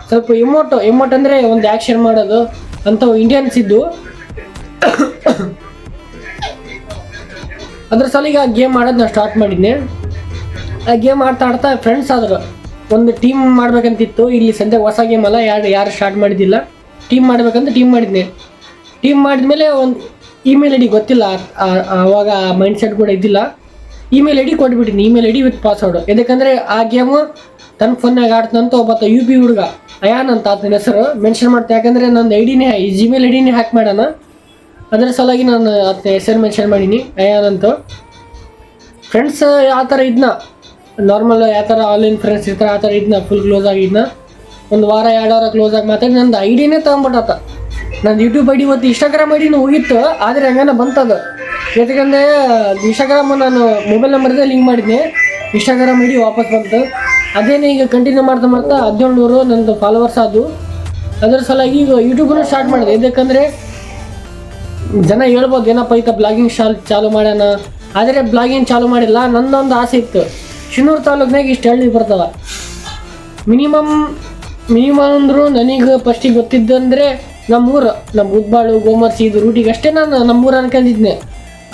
ಸ್ವಲ್ಪ ಎಮೋಟ್ ಅಂದರೆ ಒಂದು ಆ್ಯಕ್ಷನ್ ಮಾಡೋದು ಅಂಥವು ಇಂಡಿಯನ್ಸ್ ಇದ್ದು. ಅದ್ರ ಸಲಿಗೆ ಆ ಗೇಮ್ ಆಡೋದು ನಾನು ಸ್ಟಾರ್ಟ್ ಮಾಡಿದ್ದೆ. ಆ ಗೇಮ್ ಆಡ್ತಾ ಫ್ರೆಂಡ್ಸ್ ಆದರು. ಒಂದು ಟೀಮ್ ಮಾಡ್ಬೇಕಂತಿತ್ತು. ಇಲ್ಲಿ ಸದ್ಯ ಹೊಸ ಗೇಮ್ ಅಲ್ಲ, ಯಾರು ಸ್ಟಾರ್ಟ್ ಮಾಡಿದ್ದಿಲ್ಲ. ಟೀಮ್ ಮಾಡ್ಬೇಕಂತ ಟೀಮ್ ಮಾಡಿದ್ದೆ. ಟೀಮ್ ಮಾಡಿದ್ಮೇಲೆ ಒಂದು ಇಮೇಲ್ ಐ ಡಿ ಗೊತ್ತಿಲ್ಲ, ಆವಾಗ ಮೈಂಡ್ ಸೆಟ್ ಕೂಡ ಇದ್ದಿಲ್ಲ. ಇಮೇಲ್ ಐ ಡಿ ಕೊಟ್ಬಿಟ್ಟಿನಿ, email I D with password. ಯಾಕಂದರೆ ಆ ಗೇಮು ತನ್ನ ಫೋನ್ನಾಗ ಆಡ್ತಂತ ಒಬ್ಬ UP ಹುಡುಗ ಅಯಾನ್ ಅಂತ ಆತನ ಹೆಸರು ಮೆನ್ಷನ್ ಮಾಡ್ತಾ. ಯಾಕಂದರೆ ನನ್ನ ಜಿಮೇಲ್ ಐ ಡಿನೇ ಹ್ಯಾಕ್ ಮಾಡೋಣ, ಅದರ ಸಲುವಾಗಿ ನಾನು ಆತನ ಹೆಸರು ಮೆನ್ಷನ್ ಮಾಡೀನಿ, ಅಯಾನ್ ಅಂತ. ಫ್ರೆಂಡ್ಸ್ ಆ ಥರ ಇದನ್ನ ನಾರ್ಮಲ್ ಯಾವ ಥರ ಆನ್ಲೈನ್ ಫ್ರೆಂಡ್ಸ್ ಇರ್ತಾರೆ ಆ ಥರ ಇದನ್ನ ಫುಲ್ ಕ್ಲೋಸ್ ಆಗಿದ್ನ. ಒಂದು ವಾರ 2 ವಾರ ಕ್ಲೋಸ್ ಆಗಿ ಮಾತಾಡಿ ನಂದು ಐಡಿನೇ ತೊಗೊಂಬಿಟ್ಟಾತ. ನಂದು ಯೂಟ್ಯೂಬ್ ಐ ಡಿ ಮತ್ತು ಇನ್ಸ್ಟಾಗ್ರಾಮ್ ಐ ಡಿನೂ ಹೋಗಿತ್ತು, ಆದರೆ ಹಂಗಾನ ಬಂತದು. ಯಾಕಂದರೆ ಇನ್ಸ್ಟಾಗ್ರಾಮು ನಾನು ಮೊಬೈಲ್ ನಂಬರ್ದೇ ಲಿಂಕ್ ಮಾಡಿದ್ದೆ, ಇನ್ಸ್ಟಾಗ್ರಾಮ್ ಐ ಡಿ ವಾಪಸ್ ಬಂತು. ಅದೇನೇ ಈಗ ಕಂಟಿನ್ಯೂ ಮಾಡ್ತಾ 1700 ನಂದು ಫಾಲೋವರ್ಸ್ ಆದವು. ಅದರ ಸಲುವಾಗಿ ಈಗ ಯೂಟ್ಯೂಬನ್ನು ಸ್ಟಾರ್ಟ್ ಮಾಡಿದೆ. ಯಾಕಂದರೆ ಜನ ಹೇಳ್ಬೋದು ಏನಪ್ಪ ಈತ ಬ್ಲಾಗಿಂಗ್ ಚಾಲು ಮಾಡ್ಯಾನ, ಆದರೆ ಬ್ಲಾಗಿಂಗ್ ಚಾಲು ಮಾಡಿಲ್ಲ. ನನ್ನೊಂದು ಆಸೆ ಇತ್ತು, ಶಿನ್ನೂರು ತಾಲೂಕಿನಾಗ ಇಷ್ಟು ಹಳ್ಳಿ ಬರ್ತಾವೆ ಮಿನಿಮಮ್ ಅಂದರೂ. ನನಗೆ ಫಸ್ಟಿಗೆ ಗೊತ್ತಿದ್ದಂದರೆ ನಮ್ಮೂರು, ನಮ್ಮ ಉದ್ಬಾಳು, ಗೋಮರ್ಸಿ ಇದು ರೂಟಿಗೆ ಅಷ್ಟೇ ನಾನು ನಮ್ಮೂರು ಅನ್ಕೊಂಡಿದ್ದೆ.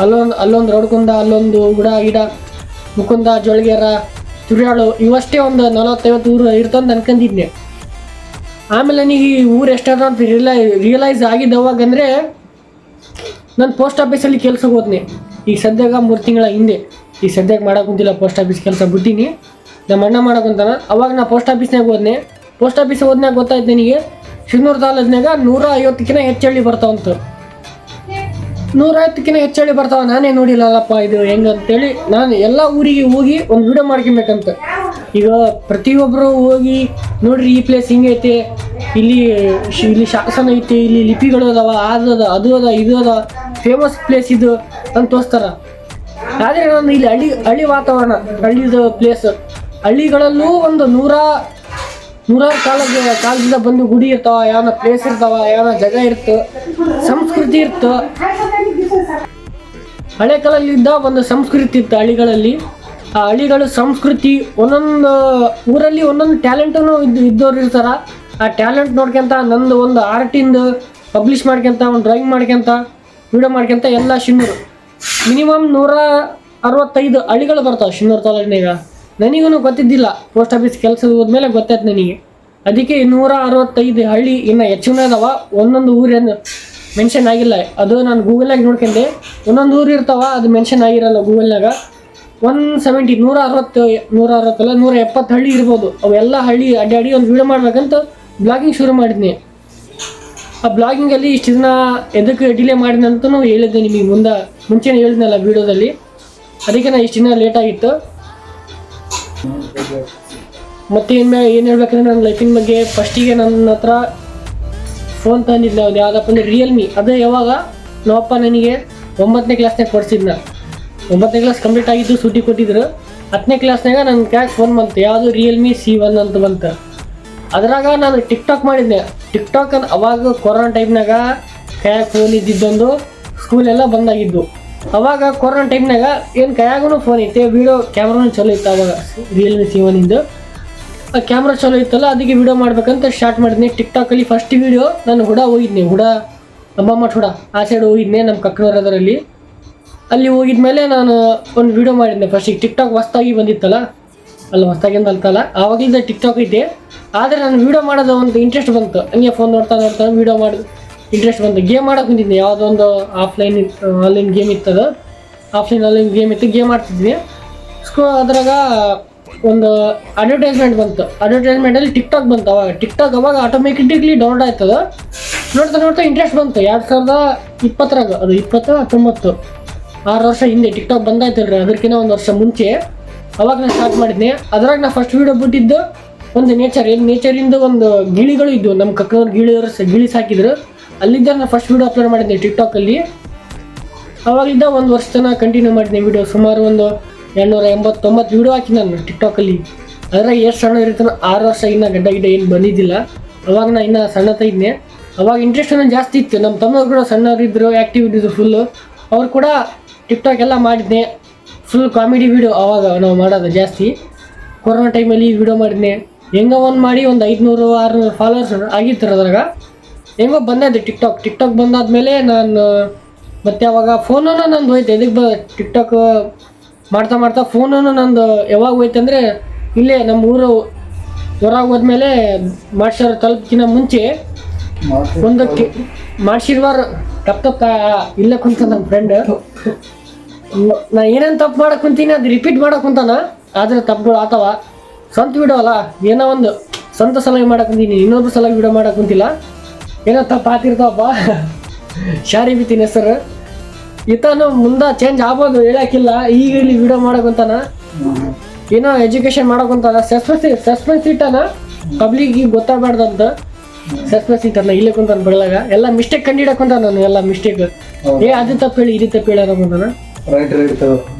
ಅಲ್ಲೊಂದು ರೌಡ್ಕುಂದ, ಅಲ್ಲೊಂದು ಗಿಡ ಮುಕುಂದ, ಜೋಳಗೇರ, ತುರ್ಯಾಳು ಇವಷ್ಟೇ ಒಂದು 40-50 ಊರು ಇರ್ತಂತ ಅನ್ಕೊಂಡಿದ್ದೆ. ಆಮೇಲೆ ನನಗೆ ಈ ಊರು ಎಷ್ಟಾದ ಅಂತ ರಿಯಲೈಸ್ ಆಗಿದ್ದವಾಗ ಅಂದರೆ ನಾನು ಪೋಸ್ಟ್ ಆಫೀಸಲ್ಲಿ ಕೆಲ್ಸಕ್ಕೆ ಹೋದ್ನೆ. ಈಗ ಸದ್ಯಾಗ 3 ತಿಂಗಳ ಹಿಂದೆ. ಈಗ ಸದ್ಯಕ್ಕೆ ಮಾಡೋಕೆ ಕುಂತಿಲ್ಲ, ಪೋಸ್ಟ್ ಆಫೀಸ್ ಕೆಲಸ ಬಿಟ್ಟಿನಿ. ನಮ್ಮ ಅಣ್ಣ ಮಾಡೋಕ್ಕಂತಾನ. ಅವಾಗ ನಾ ಪೋಸ್ಟ್ ಆಫೀಸ್ನಾಗ ಹೋದ್ನೆ. ಪೋಸ್ಟ್ ಆಫೀಸ್ ಹೋದ್ನಾಗ ಗೊತ್ತಾಯ್ತು ನನಗೆ ಶಿನ್ನೂರು ತಾಲೂಕಿನಾಗ 150ಕ್ಕಿಂತ ಹೆಚ್ಚು ಹಳ್ಳಿ ಬರ್ತಾವಂತ. 150ಕ್ಕಿಂತ ಹೆಚ್ಚು ಹಳ್ಳಿ ಬರ್ತಾವ. ನಾನೇ ನೋಡಿಲ್ಲಲ್ಲಪ್ಪ ಇದು ಹೆಂಗೆ ಅಂತೇಳಿ ನಾನು ಎಲ್ಲ ಊರಿಗೆ ಹೋಗಿ ಒಂದು ವಿಡಿಯೋ ಮಾಡ್ಕೊಬೇಕಂತ. ಈಗ ಪ್ರತಿಯೊಬ್ಬರು ಹೋಗಿ ನೋಡ್ರಿ ಈ ಪ್ಲೇಸ್ ಹಿಂಗೈತೆ, ಇಲ್ಲಿ ಶಾಸನ ಐತೆ, ಇಲ್ಲಿ ಲಿಪಿಗಳು ಅದಾವ, ಅದು ಅದ ಇದು ಅದ, ಫೇಮಸ್ ಪ್ಲೇಸ್ ಇದು ಅಂತ ತೋರಿಸ್ತಾರ. ಆದರೆ ನಾನು ಇಲ್ಲಿ ಹಳ್ಳಿ ವಾತಾವರಣ, ಹಳ್ಳಿದ ಪ್ಲೇಸ್, ಹಳ್ಳಿಗಳಲ್ಲೂ ಒಂದು 100 ಕಾಲದಿಂದ ಬಂದು ಗುಡಿ ಇರ್ತಾವ, ಯಾವನ ಪ್ಲೇಸ್ ಇರ್ತಾವ, ಯಾವನ ಜಾಗ ಇರ್ತ, ಸಂಸ್ಕೃತಿ ಇರ್ತ. ಹಳೆ ಕಾಲದಲ್ಲಿದ್ದ ಒಂದು ಸಂಸ್ಕೃತಿ ಇತ್ತು ಹಳ್ಳಿಗಳಲ್ಲಿ. ಆ ಹಳ್ಳಿಗಳು ಸಂಸ್ಕೃತಿ, ಒಂದೊಂದು ಊರಲ್ಲಿ ಒಂದೊಂದು ಟ್ಯಾಲೆಂಟೂ ಇದ್ದವ್ರು ಇರ್ತಾರ. ಆ ಟ್ಯಾಲೆಂಟ್ ನೋಡ್ಕೊಂತ ನಂದು ಒಂದು ಆರ್ಟಿಂದು ಪಬ್ಲಿಷ್ ಮಾಡ್ಕೊಂತ, ಒಂದು ಡ್ರಾಯಿಂಗ್ ಮಾಡ್ಕೊಂತ, ವಿಡಿಯೋ ಮಾಡ್ಕೊಂತ ಎಲ್ಲ ಶಿನ್ನೂರು ಮಿನಿಮಮ್ 165 ಹಳ್ಳಿಗಳು ಬರ್ತಾವೆ ಶಿನ್ನೂರು ತಾಲೂಕಿನಾಗ. ನನಗೂ ಗೊತ್ತಿದ್ದಿಲ್ಲ, ಪೋಸ್ಟ್ ಆಫೀಸ್ ಕೆಲಸದ ಹೋದ್ಮೇಲೆ ಗೊತ್ತಾಯ್ತು ನನಗೆ. ಅದಕ್ಕೆ 165 ಹಳ್ಳಿ ಇನ್ನು ಹೆಚ್ಚಿನ ಅದಾವ. ಒಂದೊಂದು ಊರೇನು ಮೆನ್ಷನ್ ಆಗಿಲ್ಲ, ಅದು ನಾನು ಗೂಗಲ್ನಾಗ ನೋಡ್ಕೊಂಡೆ. ಒಂದೊಂದು ಊರು ಇರ್ತಾವ, ಅದು ಮೆನ್ಷನ್ ಆಗಿರಲ್ಲ ಗೂಗಲ್ನಾಗ. 170 ಹಳ್ಳಿ ಇರ್ಬೋದು. ಅವೆಲ್ಲ ಹಳ್ಳಿ ಅಡ್ಡಾಡಿ ಒಂದು ವಿಡಿಯೋ ಮಾಡ್ಬೇಕಂತ ಬ್ಲಾಗಿಂಗ್ ಶುರು ಮಾಡಿದ್ನಿ. ಆ ಬ್ಲಾಗಿಂಗಲ್ಲಿ ಇಷ್ಟು ದಿನ ಎದಕ್ಕೆ ಡಿಲೇ ಮಾಡಿದಂತೂ ಹೇಳಿದ್ದೆ ನಿಮಗೆ ಮುಂಚೆನೇ ಹೇಳಿದ್ನಲ್ಲ ವೀಡಿಯೋದಲ್ಲಿ. ಅದಕ್ಕೆ ನಾನು ಇಷ್ಟು ದಿನ ಲೇಟಾಗಿತ್ತು. ಮತ್ತು ಏನು ಹೇಳ್ಬೇಕಂದ್ರೆ ನನ್ನ ಲೈಫಿನ ಬಗ್ಗೆ ಫಸ್ಟಿಗೆ ನನ್ನ ಹತ್ರ ಫೋನ್ ತಂದಿದ್ದೆ. ಅದು ಯಾವುದಪ್ಪ ಅಂದರೆ ರಿಯಲ್ಮಿ. ಅದೇ ಯಾವಾಗ ನಮ್ಮಪ್ಪ ನನಗೆ 9ನೇ ಕ್ಲಾಸ್ನಾಗ ಕೊಡಿಸಿದ್ನ. 9ನೇ ಕ್ಲಾಸ್ ಕಂಪ್ಲೀಟ್ ಆಗಿದ್ದು, ಸೂಟಿ ಕೊಟ್ಟಿದ್ರು. 10ನೇ ಕ್ಲಾಸ್ನಾಗ ನನ್ನ ಕ್ಯಾಶ್ ಫೋನ್ ಬಂತು, ಯಾವುದು ರಿಯಲ್ಮಿ C1 ಅಂತ ಬಂತು. ಅದ್ರಾಗ ನಾನು ಟಿಕ್ಟಾಕ್ ಮಾಡಿದ್ದೆ. ಟಿಕ್ಟಾಕ್ ಅವಾಗ ಕೊರೋನಾ ಟೈಮ್ನಾಗ ಕೈಯಾಗ ಫೋನ್ ಇದ್ದಿದ್ದೊಂದು, ಸ್ಕೂಲೆಲ್ಲ ಬಂದಾಗಿದ್ದು. ಅವಾಗ ಕೊರೋನಾ ಟೈಮ್ನಾಗ ಏನು ಕೈಯಾಗೂ ಫೋನ್ ಐತೆ, ವೀಡಿಯೋ ಕ್ಯಾಮ್ರಾನು ಚಲೋ ಇತ್ತು. ಅವಾಗ ರಿಯಲ್ಮಿ C1 ಆ ಕ್ಯಾಮ್ರಾ ಚಲೋ ಇತ್ತಲ್ಲ, ಅದಕ್ಕೆ ವೀಡಿಯೋ ಮಾಡ್ಬೇಕಂತ ಸ್ಟಾರ್ಟ್ ಮಾಡಿದ್ನಿ. ಟಿಕ್ಟಾಕಲ್ಲಿ ಫಸ್ಟ್ ವೀಡಿಯೋ ನಾನು ಹೋಗಿದ್ನಿ, ಅಂಬಮ್ಮಠ ಆ ಸೈಡ್ ಹೋಗಿದ್ನೆ, ನಮ್ಮ ಕಕ್ಕನವ್ರು ಅದರಲ್ಲಿ. ಅಲ್ಲಿ ಹೋಗಿದ್ಮೇಲೆ ನಾನು ಒಂದು ವೀಡಿಯೋ ಮಾಡಿದ್ದೆ ಫಸ್ಟಿಗೆ. ಟಿಕ್ಟಾಕ್ ಹೊಸ್ದಾಗಿ ಬಂದಿತ್ತಲ್ಲ, ಹೊಸ್ದಾಗಿಂದ ಅಲ್ತಲ್ಲ, ಆವಾಗಿಂದ ಟಿಕ್ಟಾಕ್ ಐತೆ. ಆದರೆ ನಾನು ವೀಡಿಯೋ ಮಾಡೋದು ಒಂದು ಇಂಟ್ರೆಸ್ಟ್ ಬಂತು. ಹಂಗೆ ಫೋನ್ ನೋಡ್ತಾ ವೀಡಿಯೋ ಮಾಡೋದು ಇಂಟ್ರೆಸ್ಟ್ ಬಂತು. ಗೇಮ್ ಮಾಡೋಕೆ ಬಂದಿದ್ದೆ, ಯಾವುದೋ ಒಂದು ಆನ್ಲೈನ್ ಗೇಮ್ ಇತ್ತದ. ಆಫ್ಲೈನಲ್ಲಿ ಗೇಮ್ ಇತ್ತು, ಗೇಮ್ ಆಡ್ತಿದ್ವಿ. ಅದ್ರಾಗ ಒಂದು ಅಡ್ವರ್ಟೈಸ್ಮೆಂಟ್ ಬಂತು. ಅಡ್ವರ್ಟೈಸ್ಮೆಂಟಲ್ಲಿ ಟಿಕ್ಟಾಕ್ ಬಂತು. ಅವಾಗ ಆಟೋಮೆಟಿಕ್ಲಿ ಡೌನ್ಲೋಡ್ ಆಯ್ತದ. ನೋಡ್ತಾ ಇಂಟ್ರೆಸ್ಟ್ ಬಂತು. 2020 ಅದು 19 6 ವರ್ಷ ಹಿಂದೆ ಟಿಕ್ಟಾಕ್ ಬಂದಾಯ್ತಲ್ರಿ, ಅದಕ್ಕಿಂತ ಒಂದು ವರ್ಷ ಮುಂಚೆ ಅವಾಗ ನಾನು ಸ್ಟಾರ್ಟ್ ಮಾಡಿದ್ನಿ. ಅದ್ರಾಗ ನಾ ಫಸ್ಟ್ ವೀಡಿಯೋ ಬಿಟ್ಟಿದ್ದು ಒಂದು ನೇಚರಿಂದ ಒಂದು ಗಿಳಿಗಳು ಇದ್ವು, ನಮ್ಮ ಕಕ್ಕನವ್ರು ಗಿಳಿ ಸಾಕಿದ್ರು. ಅಲ್ಲಿದ್ದ ನಾನು ಫಸ್ಟ್ ವೀಡಿಯೋ ಅಪ್ಲೋಡ್ ಮಾಡಿದ್ದೆ ಟಿಕ್ಟಾಕಲ್ಲಿ. ಅವಾಗಿದ್ದ ಒಂದು ವರ್ಷ ತನಕ ಕಂಟಿನ್ಯೂ ಮಾಡಿದ್ದೆ ವೀಡಿಯೋ. ಸುಮಾರು ಒಂದು 289 ವೀಡಿಯೋ ಹಾಕಿ ನಾನು ಟಿಕ್ಟಾಕಲ್ಲಿ. ಅದ್ರಾಗ ಎಷ್ಟು ಸಣ್ಣ ಇರ್ತಾನೆ, 6 ವರ್ಷ ಇನ್ನೂ ಗಡ್ಡ ಏನು ಬಂದಿದ್ದಿಲ್ಲ. ಅವಾಗ ನಾನು ಇನ್ನೂ ಸಣ್ಣತ ಇದ್ದೆ. ಅವಾಗ ಇಂಟ್ರೆಸ್ಟ್ ಅನ್ನೋ ಜಾಸ್ತಿ ಇತ್ತು. ನಮ್ಮ ತಮ್ಮವ್ರು ಕೂಡ ಸಣ್ಣವರಿದ್ದರು, ಆ್ಯಕ್ಟಿವ್ ಇದ್ದಿದ್ರು ಫುಲ್ಲು. ಅವ್ರು ಕೂಡ ಟಿಕ್ಟಾಕ್ ಎಲ್ಲ ಮಾಡಿದ್ದೆ. ಫುಲ್ ಕಾಮಿಡಿ ವೀಡಿಯೋ ಅವಾಗ ನಾವು ಮಾಡೋದು ಜಾಸ್ತಿ. ಕೊರೋನಾ ಟೈಮಲ್ಲಿ ವೀಡಿಯೋ ಮಾಡಿದ್ನೆ. ಹೆಂಗೋ ಮಾಡಿ ಒಂದು 500-600 ಫಾಲೋವರ್ಸ್ ಆಗಿರ್ತಾರೆ. ಅದ್ರಾಗ ಹೆಂಗೋ ಬಂದಿದ್ದೆ ಟಿಕ್ಟಾಕ್ ಬಂದಾದ್ಮೇಲೆ ನಾನು ಮತ್ತೆ ಅವಾಗ ಫೋನನ್ನು ನಂದು ಹೋಯ್ತು. ಎದಕ್ಕೆ ಟಿಕ್ಟಾಕ್ ಮಾಡ್ತಾ ಫೋನನ್ನು ನಂದು ಯಾವಾಗ ಹೋಯ್ತು ಅಂದರೆ, ಇಲ್ಲೇ ನಮ್ಮ ಊರು ಹೊರಗೆ ಹೋದ್ಮೇಲೆ ಮಾಡ್ಸಿರೋ ತಲುಪಕ್ಕಿಂತ ಮುಂಚೆ ಒಂದು ಮಾಡ್ಸಿರ್ವಾರ ತಪ್ಪ ಇಲ್ಲೇ ಕುಂತ ನಮ್ಮ ಫ್ರೆಂಡ್. ನಾ ಏನೇನು ತಪ್ಪು ಮಾಡಕ್ಕೆ ಕುಂತೀನಿ ಅದು ರಿಪೀಟ್ ಮಾಡಕ್ಕೆ ಕುಂತಾನ. ಆದರೆ ತಪ್ಪುಗಳು ಆತವ. ಸ್ವಂತ ವೀಡಿಯೋ ಅಲ್ಲ, ಏನೋ ಒಂದು ಸ್ವಂತ ಸಲಹೆ ಮಾಡಕ್ಕೆ ಕುಂತೀನಿ, ಇನ್ನೊಬ್ರು ಸಲ ವೀಡಿಯೋ ಮಾಡಕ್ಕೆ ಕುಂತಿಲ್ಲ. ಏನೋ ತಪ್ಪು ಆತಿರ್ತಾವಪ್ಪ. ಶಾರಿ ಬಿತ್ತೀನಿ ಹೆಸರು. ಈತನು ಮುಂದೆ ಚೇಂಜ್ ಆಗ್ಬೋದು, ಹೇಳಕ್ಕಿಲ್ಲ. ಈಗ ಇಲ್ಲಿ ವೀಡಿಯೋ ಮಾಡಕ್ಕಂತಾನ, ಏನೋ ಎಜುಕೇಶನ್ ಮಾಡಕ್ಕಂತಾನ. ಸಸ್ಪೆನ್ಸ್ ಇಟ್ಟಾನ, ಪಬ್ಲಿಕ್ಗೆ ಗೊತ್ತಾಗಬಾರ್ದಂತ ಸಸ್ಪೆನ್ಸ್ ಇಟ್ಟಾನ. ಇಲ್ಲೇ ಕುಂತಾನ ಬಗ್ಲಾಗ ಎಲ್ಲ ಮಿಸ್ಟೇಕ್ ಕಂಡಿಡಕ್ಕಂತ. ನಾನು ಎಲ್ಲ ಮಿಸ್ಟೇಕ್ ಅದು ತಪ್ಪು ಹೇಳಿ ಇದು ತಪ್ಪು ಹೇಳ ಕುಂತಾನ.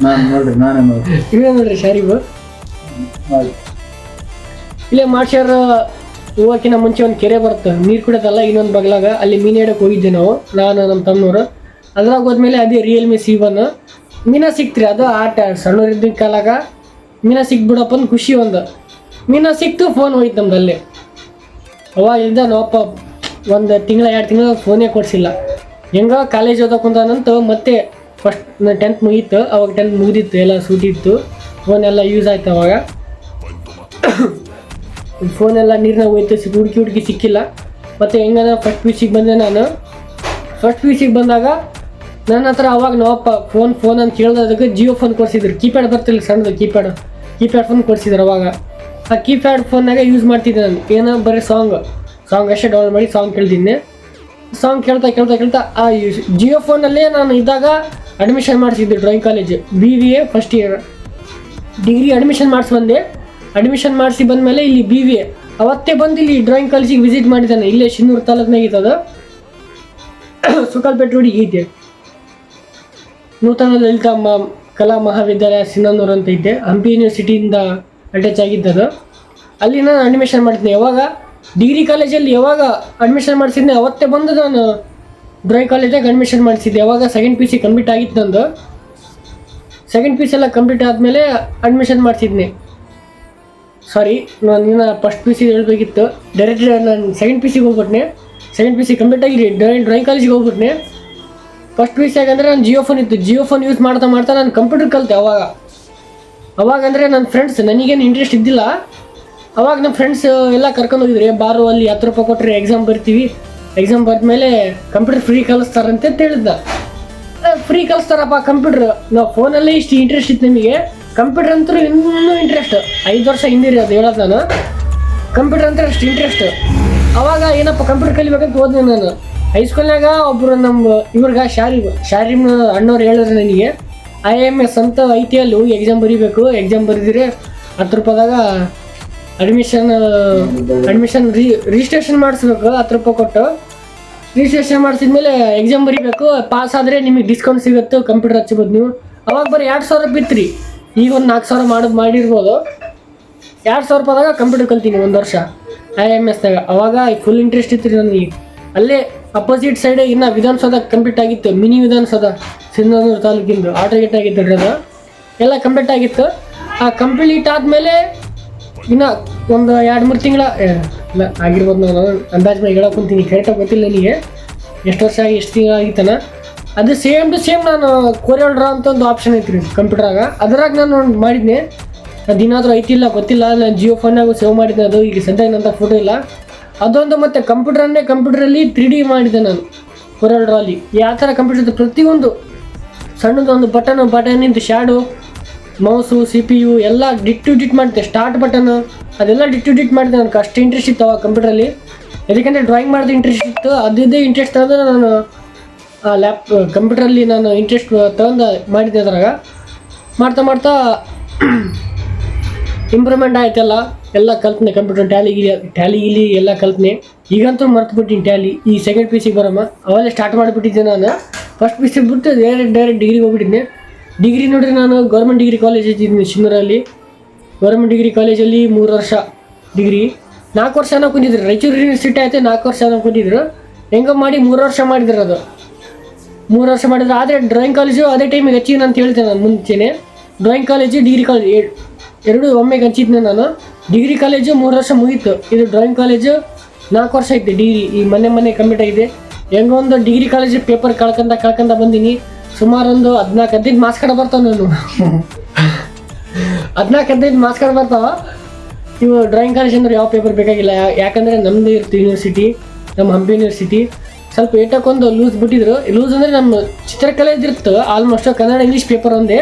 ಇವೇ ನೋಡ್ರಿ ಶಾರಿಬು. ಇಲ್ಲೇ ಮಾಡ್ಸ್ಯಾರ ಹೋಗೋಕಿನ ಮುಂಚೆ ಒಂದು ಕೆರೆ ಬರುತ್ತೆ, ನೀರು ಕುಡಿಯೋದಲ್ಲ, ಇನ್ನೊಂದು ಬಗ್ಲಾಗ. ಅಲ್ಲಿ ಮೀನು ಹಿಡಕ್ಕೆ ಹೋಗಿದ್ದೆ ನಾನು ನಮ್ಮ ತಮ್ಮನವರು. ಅದ್ರಾಗ ಹೋದ್ಮೇಲೆ ಅದೇ ರಿಯಲ್ಮಿ C1 ಮೀನ ಸಿಕ್ತ್ರಿ. ಅದು ಆಟ ಸಣ್ಣವ್ರಿದ್ದ ಕಾಲಾಗ ಮೀನ ಸಿಕ್ಬಿಡಪ್ಪ ಅಂದ್ ಖುಷಿ. ಮೀನ ಸಿಕ್ತು, ಫೋನ್ ಹೋಯ್ತು ನಮ್ದಲ್ಲಿ. ಅವಾಗ ಇದ್ದ ನಾವಪ್ಪ ಒಂದು 2 ತಿಂಗಳ ಫೋನೇ ಕೊಡಿಸಿಲ್ಲ. ಹೆಂಗ ಕಾಲೇಜ್ ಓದಕ್ಕಂತಾನಂತ ಮತ್ತೆ ಫಸ್ಟ್ 10th ಮುಗೀತು. ಅವಾಗ 10th ಮುಗಿದಿತ್ತು, ಎಲ್ಲ ಸೂಟಿತ್ತು, ಫೋನ್ ಎಲ್ಲ ಯೂಸ್ ಆಯ್ತು. ಅವಾಗ ಫೋನೆಲ್ಲ ನೀರಿನಾಗ ಹೋಯ್ತು, ಹುಡುಕಿ ಸಿಕ್ಕಿಲ್ಲ. ಮತ್ತು ಹೆಂಗನ ಫಸ್ಟ್ ಪಿ ಸಿಗೆ ಬಂದೆ ನಾನು. ಫಸ್ಟ್ ಪಿ ಸಿಗೆ ಬಂದಾಗ ನನ್ನ ಹತ್ರ ಅವಾಗ ನಾವಪ್ಪ ಫೋನ್ ಅಂತ ಕೇಳಿದಕ್ಕೆ ಜಿಯೋ ಫೋನ್ ಕೊಡಿಸಿದ್ರು. ಕೀಪ್ಯಾಡ್ ಬರ್ತಿಲ್ಲ, ಸಣ್ಣದು ಕೀಪ್ಯಾಡ್ ಫೋನ್ ಕೊಡಿಸಿದ್ರು. ಅವಾಗ ಆ ಕೀಪ್ಯಾಡ್ ಫೋನ್ನಾಗ ಯೂಸ್ ಮಾಡ್ತಿದ್ದೆ ನಾನು. ಏನೋ ಬರೀ ಸಾಂಗ್ ಅಷ್ಟೇ ಡೌನ್ಲೋಡ್ ಮಾಡಿ ಸಾಂಗ್ ಕೇಳ್ತಿದ್ದೆ. ಸಾಂಗ್ ಕೇಳ್ತಾ ಆ ಜಿಯೋ ಫೋನಲ್ಲೇ ನಾನು ಇದ್ದಾಗ ಅಡ್ಮಿಷನ್ ಮಾಡಿಸಿದ್ದೆ drawing college BVA first year degree admission ಬಂದೆ. ಅಡ್ಮಿಷನ್ ಮಾಡಿಸಿ ಬಂದಮೇಲೆ ಇಲ್ಲಿ BVA ಅವತ್ತೇ ಬಂದು ಇಲ್ಲಿ ಡ್ರಾಯಿಂಗ್ ಕಾಲೇಜಿಗೆ ವಿಸಿಟ್ ಮಾಡಿದ್ದಾನೆ. ಇಲ್ಲೇ ಶಿನ್ನೂರು ತಾಲೂಕಿನಾಗಿತ್ತು, ಸುಕಲ್ಪೇಟೆ ರೋಡಿಗೆ ಐತೆ. ನೂತನ ಲಲಿತಾ ಕಲಾ ಮಹಾವಿದ್ಯಾಲಯ ಸಿನ್ನೂರು ಅಂತ ಐತೆ, ಹಂಪಿ ಯೂನಿವರ್ಸಿಟಿಯಿಂದ ಅಟ್ಯಾಚ್ ಆಗಿದ್ದದು. ಅಲ್ಲಿ ನಾನು ಅಡ್ಮಿಷನ್ ಮಾಡ್ತೀನಿ. ಯಾವಾಗ ಡಿಗ್ರಿ ಕಾಲೇಜಲ್ಲಿ ಯಾವಾಗ ಅಡ್ಮಿಷನ್ ಮಾಡಿಸಿದ್ದೆ ಅವತ್ತೇ ಬಂದು ನಾನು ಡ್ರಾಯಿಂಗ್ ಕಾಲೇಜಾಗ ಅಡ್ಮಿಷನ್ ಮಾಡಿಸಿದ್ದೆ. ಯಾವಾಗ 2nd PC ಕಂಪ್ಲೀಟ್ ಆಗಿತ್ತು ನಂದು. 2nd PC ಎಲ್ಲ ಕಂಪ್ಲೀಟ್ ಆದಮೇಲೆ ಅಡ್ಮಿಷನ್ ಮಾಡಿಸಿದ್ನಿ. ಸಾರಿ, ನಾನು ಇನ್ನು ಫಸ್ಟ್ PC ಹೇಳ್ಬೇಕಿತ್ತು. ಡೈರೆಕ್ಟ್ ನಾನು 2nd PC ಹೋಗ್ಬಿಟ್ನೆ. 2nd PC complete ಆಗಿ ಡ್ರಾಯಿಂಗ್ ಕಾಲೇಜಿಗೆ ಹೋಗ್ಬಿಟ್ನೆ. ಫಸ್ಟ್ PC ಆಗಂದರೆ ನಾನು ಜಿಯೋ ಫೋನ್ ಇತ್ತು. ಜಿಯೋ ಫೋನ್ ಯೂಸ್ ಮಾಡ್ತಾ ನಾನು ಕಂಪ್ಯೂಟರ್ ಕಲಿತೆ. ಅವಾಗ ಅಂದರೆ ನನ್ನ ಫ್ರೆಂಡ್ಸ್, ನನಗೇನು ಇಂಟ್ರೆಸ್ಟ್ ಇದ್ದಿಲ್ಲ. ಅವಾಗ ನಮ್ಮ ಫ್ರೆಂಡ್ಸ್ ಎಲ್ಲ ಕರ್ಕೊಂಡು ಹೋಗಿದ್ರು. ಬಾರು ಅಲ್ಲಿ 10 ರೂಪಾಯಿ ಕೊಟ್ಟರೆ ಎಕ್ಸಾಮ್ ಬರ್ತೀವಿ, ಎಕ್ಸಾಮ್ ಬರೆದ್ಮೇಲೆ ಕಂಪ್ಯೂಟರ್ ಫ್ರೀ ಕಲಿಸ್ತಾರಂತ ಹೇಳಿದ್ದ. ಫ್ರೀ ಕಲಿಸ್ತಾರಪ್ಪ ಕಂಪ್ಯೂಟ್ರ್. ನಾವು ಫೋನಲ್ಲೇ ಇಷ್ಟು ಇಂಟ್ರೆಸ್ಟ್ ಇತ್ತು ನಮಗೆ, ಕಂಪ್ಯೂಟರ್ ಅಂತೂ ಇನ್ನೂ ಇಂಟ್ರೆಸ್ಟ್. 5 ವರ್ಷ ಹಿಂದಿರಿ ಅದು ಹೇಳೋದು ನಾನು. ಕಂಪ್ಯೂಟರ್ ಅಂತ ಅಷ್ಟು ಇಂಟ್ರೆಸ್ಟ್. ಅವಾಗ ಏನಪ್ಪ ಕಂಪ್ಯೂಟರ್ ಕಲಿಬೇಕಂತ ಹೋದ್ನೆ ನಾನು. ಹೈಸ್ಕೂಲ್ನಾಗ ಒಬ್ಬರು ಇವ್ರಿಗೆ ಶಾರಿಮ್ ಅಣ್ಣವ್ರು ಹೇಳಿದ್ರು ನನಗೆ, IMS ಅಂತ ಐತಿ, ಅಲ್ಲಿ ಹೋಗಿ ಎಕ್ಸಾಮ್ ಬರೀಬೇಕು. ಎಕ್ಸಾಮ್ ಬರೆದಿದ್ರೆ 10 ರೂಪಾಯಿದಾಗ ಅಡ್ಮಿಷನ್ ರಿಜಿಸ್ಟ್ರೇಷನ್ ಮಾಡಿಸ್ಬೇಕು. 10 ರೂಪಾಯಿ ಕೊಟ್ಟು ರಿಜಿಸ್ಟ್ರೇಷನ್ ಮಾಡಿಸಿದ್ಮೇಲೆ ಎಕ್ಸಾಮ್ ಬರೀಬೇಕು. ಪಾಸ್ ಆದರೆ ನಿಮಗೆ ಡಿಸ್ಕೌಂಟ್ ಸಿಗುತ್ತೆ, ಕಂಪ್ಯೂಟರ್ ಹಚ್ಬೋದು ನೀವು. ಅವಾಗ ಬರೀ 2000 ಬಿತ್ತು. ಈಗ ಒಂದು 4000 ಮಾಡಿರ್ಬೋದು. 2000 ರೂಪಾಯಿದಾಗ ಕಂಪ್ಯೂಟರ್ ಕಲ್ತೀನಿ 1 ವರ್ಷ IMSದಾಗ. ಅವಾಗ ಫುಲ್ ಇಂಟ್ರೆಸ್ಟ್ ಇತ್ತು ನನಗೆ. ಅಲ್ಲೇ ಅಪೋಸಿಟ್ ಸೈಡ್ ಇನ್ನು ವಿಧಾನಸೌಧ ಕಂಪ್ಲೀಟ್ ಆಗಿತ್ತು, ಮಿನಿ ವಿಧಾನಸೌಧ ಸಿಂಧನೂರು ತಾಲೂಕಿಂದು ಆಟೋಗೇಟ್ ಆಗಿತ್ತು ಅದು ಎಲ್ಲ ಕಂಪ್ಲೀಟ್ ಆಗಿತ್ತು. ಆ ಕಂಪ್ಲೀಟ್ ಆದಮೇಲೆ ಇನ್ನು ಒಂದು 2-3 ತಿಂಗಳ ಇಲ್ಲ ಆಗಿರ್ಬೋದು. ನಾನು ಅಂದಾಜು ಮೇಲೆ ಹೇಳಕ್ಕೆ ಕುಂತೀನಿ, ಕರೆಕ್ಟಾಗಿ ಗೊತ್ತಿಲ್ಲ ನನಗೆ ಎಷ್ಟು ವರ್ಷ ಆಗಿ ಎಷ್ಟು ತಿಂಗಳು ಆಗಿತ್ತಾನ. ಅದು ಸೇಮ್ ಟು ಸೇಮ್ ನಾನು Corel Draw ಅಂತ ಒಂದು ಆಪ್ಷನ್ ಐತ್ರಿ ಕಂಪ್ಯೂಟ್ರಾಗ, ಅದ್ರಾಗ ನಾನು ಮಾಡಿದ್ನೆ. ಅದೇನಾದರೂ ಐತಿಲ್ಲ ಗೊತ್ತಿಲ್ಲ, ನಾನು ಜಿಯೋ ಫೋನ್ನಾಗೂ ಸೇವ್ ಮಾಡಿದ್ದೆ. ಅದು ಈಗ ಸದ್ಯಕ್ಕೆ ನಂತ ಫೋಟೋ ಇಲ್ಲ. ಅದೊಂದು ಮತ್ತು ಕಂಪ್ಯೂಟ್ರಲ್ಲಿ 3D ಮಾಡಿದ್ದೆ ನಾನು Corel Draw ಅಲ್ಲಿ. ಯಾವ ಥರ ಕಂಪ್ಯೂಟರ್ ಪ್ರತಿಯೊಂದು ಸಣ್ಣದೊಂದು ಬಟನಿಂದ ಶ್ಯಾಡೋ ಮೌಸು CPU ಎಲ್ಲ ಡಿಟ್ ಮಾಡಿದೆ. ಸ್ಟಾರ್ಟ್ ಬಟನ್ ಅದೆಲ್ಲ ಡಿಟ್ ಮಾಡಿದೆ. ನನಗೆ ಅಷ್ಟು ಇಂಟ್ರೆಸ್ಟ್ ಇತ್ತು ಅವಾಗ ಕಂಪ್ಯೂಟ್ರಲ್ಲಿ. ಯಾಕೆಂದರೆ ಡ್ರಾಯಿಂಗ್ ಮಾಡೋದು ಇಂಟ್ರೆಸ್ಟ್ ಇತ್ತು. ಅದೇ ಇಂಟ್ರೆಸ್ಟ್ ತಗೊಂಡು ನಾನು ಕಂಪ್ಯೂಟ್ರಲ್ಲಿ ನಾನು ಇಂಟ್ರೆಸ್ಟ್ ತಗೊಂಡು ಮಾಡಿದ್ದೆ. ಅದ್ರಾಗ ಮಾಡ್ತಾ ಇಂಪ್ರೂವ್ಮೆಂಟ್ ಆಯ್ತಲ್ಲ, ಎಲ್ಲ ಕಲ್ಪನೆ ಕಂಪ್ಯೂಟರ್ ಟ್ಯಾಲಿ ಎಲ್ಲ ಕಲ್ಪನೆ. ಈಗಂತೂ ಮರ್ತುಬಿಟ್ಟಿನಿ ಟ್ಯಾಲಿ. ಈ ಸೆಕೆಂಡ್ PC ಬರಮ್ಮ ಅವೆಲ್ಲ ಸ್ಟಾರ್ಟ್ ಮಾಡಿಬಿಟ್ಟಿದ್ದೆ. ನಾನು ಫಸ್ಟ್ PC ಬಿಟ್ಟು ಡೈರೆಕ್ಟ್ ಡಿಗ್ರಿಗೆ ಹೋಗ್ಬಿಟ್ಟಿದ್ದೆ. ಡಿಗ್ರಿ ನೋಡ್ರಿ, ನಾನು ಗೌರ್ಮೆಂಟ್ ಡಿಗ್ರಿ ಕಾಲೇಜ್ ಇದ್ದೀನಿ ಶಿನ್ನೂರಲ್ಲಿ. ಗೌರ್ಮೆಂಟ್ ಡಿಗ್ರಿ ಕಾಲೇಜಲ್ಲಿ 3 ವರ್ಷ ಡಿಗ್ರಿ. 4 ವರ್ಷ ಕುಂತಿದ್ರು. ರಾಯಚೂರು ಯೂನಿವರ್ಸಿಟಿ ಆಯ್ತು, 4 ವರ್ಷ ಕುಂತಿದ್ರು. ಹೆಂಗೋ ಮಾಡಿ 3 ವರ್ಷ ಮಾಡಿದ್ರು. ಅದು 3 ವರ್ಷ ಮಾಡಿದ್ರು. ಆದರೆ ಡ್ರಾಯಿಂಗ್ ಕಾಲೇಜು ಅದೇ ಟೈಮಿಗೆ ಹಚ್ಚಿನ ಅಂತ ಹೇಳ್ತೇನೆ ನಾನು ಮುಂಚೆನೆ. ಡ್ರಾಯಿಂಗ್ ಕಾಲೇಜು ಡಿಗ್ರಿ ಕಾಲೇಜ್ ಎರಡು ಒಮ್ಮೆಗೆ ಹಂಚಿದ್ನೆ ನಾನು. ಡಿಗ್ರಿ ಕಾಲೇಜು 3 ವರ್ಷ ಮುಗೀತು. ಇದು ಡ್ರಾಯಿಂಗ್ ಕಾಲೇಜು 4 ವರ್ಷ ಐತೆ ಡಿಗ್ರಿ. ಈ ಮೊನ್ನೆ ಕಂಪ್ಲೀಟ್ ಆಗಿದೆ. ಹೆಂಗೋ ಒಂದು ಡಿಗ್ರಿ ಕಾಲೇಜ್ ಪೇಪರ್ ಕಳ್ಕೊಂಡ ಬಂದೀನಿ. ಸುಮಾರು ಒಂದು 14-15 ಮಾರ್ಕ್ಸ್ ಕಾರ್ಡ್ ಬರ್ತಾವೆ. ನಾನು 14-15 ಮಾರ್ಕ್ಸ್ ಕಾರ್ಡ್ ಬರ್ತಾವ. ಇವು ಡ್ರಾಯಿಂಗ್ ಕಾಲೇಜ್ ಅಂದ್ರೆ ಯಾವ ಪೇಪರ್ ಬೇಕಾಗಿಲ್ಲ. ಯಾಕಂದರೆ ನಮ್ಮದು ಇರುತ್ತೆ ಯೂನಿವರ್ಸಿಟಿ, ನಮ್ಮ ಹಂಪಿ ಯೂನಿವರ್ಸಿಟಿ. ಸ್ವಲ್ಪ ಏಟಕ್ಕೊಂದು ಲೂಸ್ ಬಿಟ್ಟಿದ್ರು. ಲೂಸ್ ಅಂದರೆ ನಮ್ಮ ಚಿತ್ರಕಲೆ ಇದಿರುತ್ತೆ ಆಲ್ಮೋಸ್ಟ್. ಕನ್ನಡ ಇಂಗ್ಲೀಷ್ ಪೇಪರ್ ಒಂದೇ.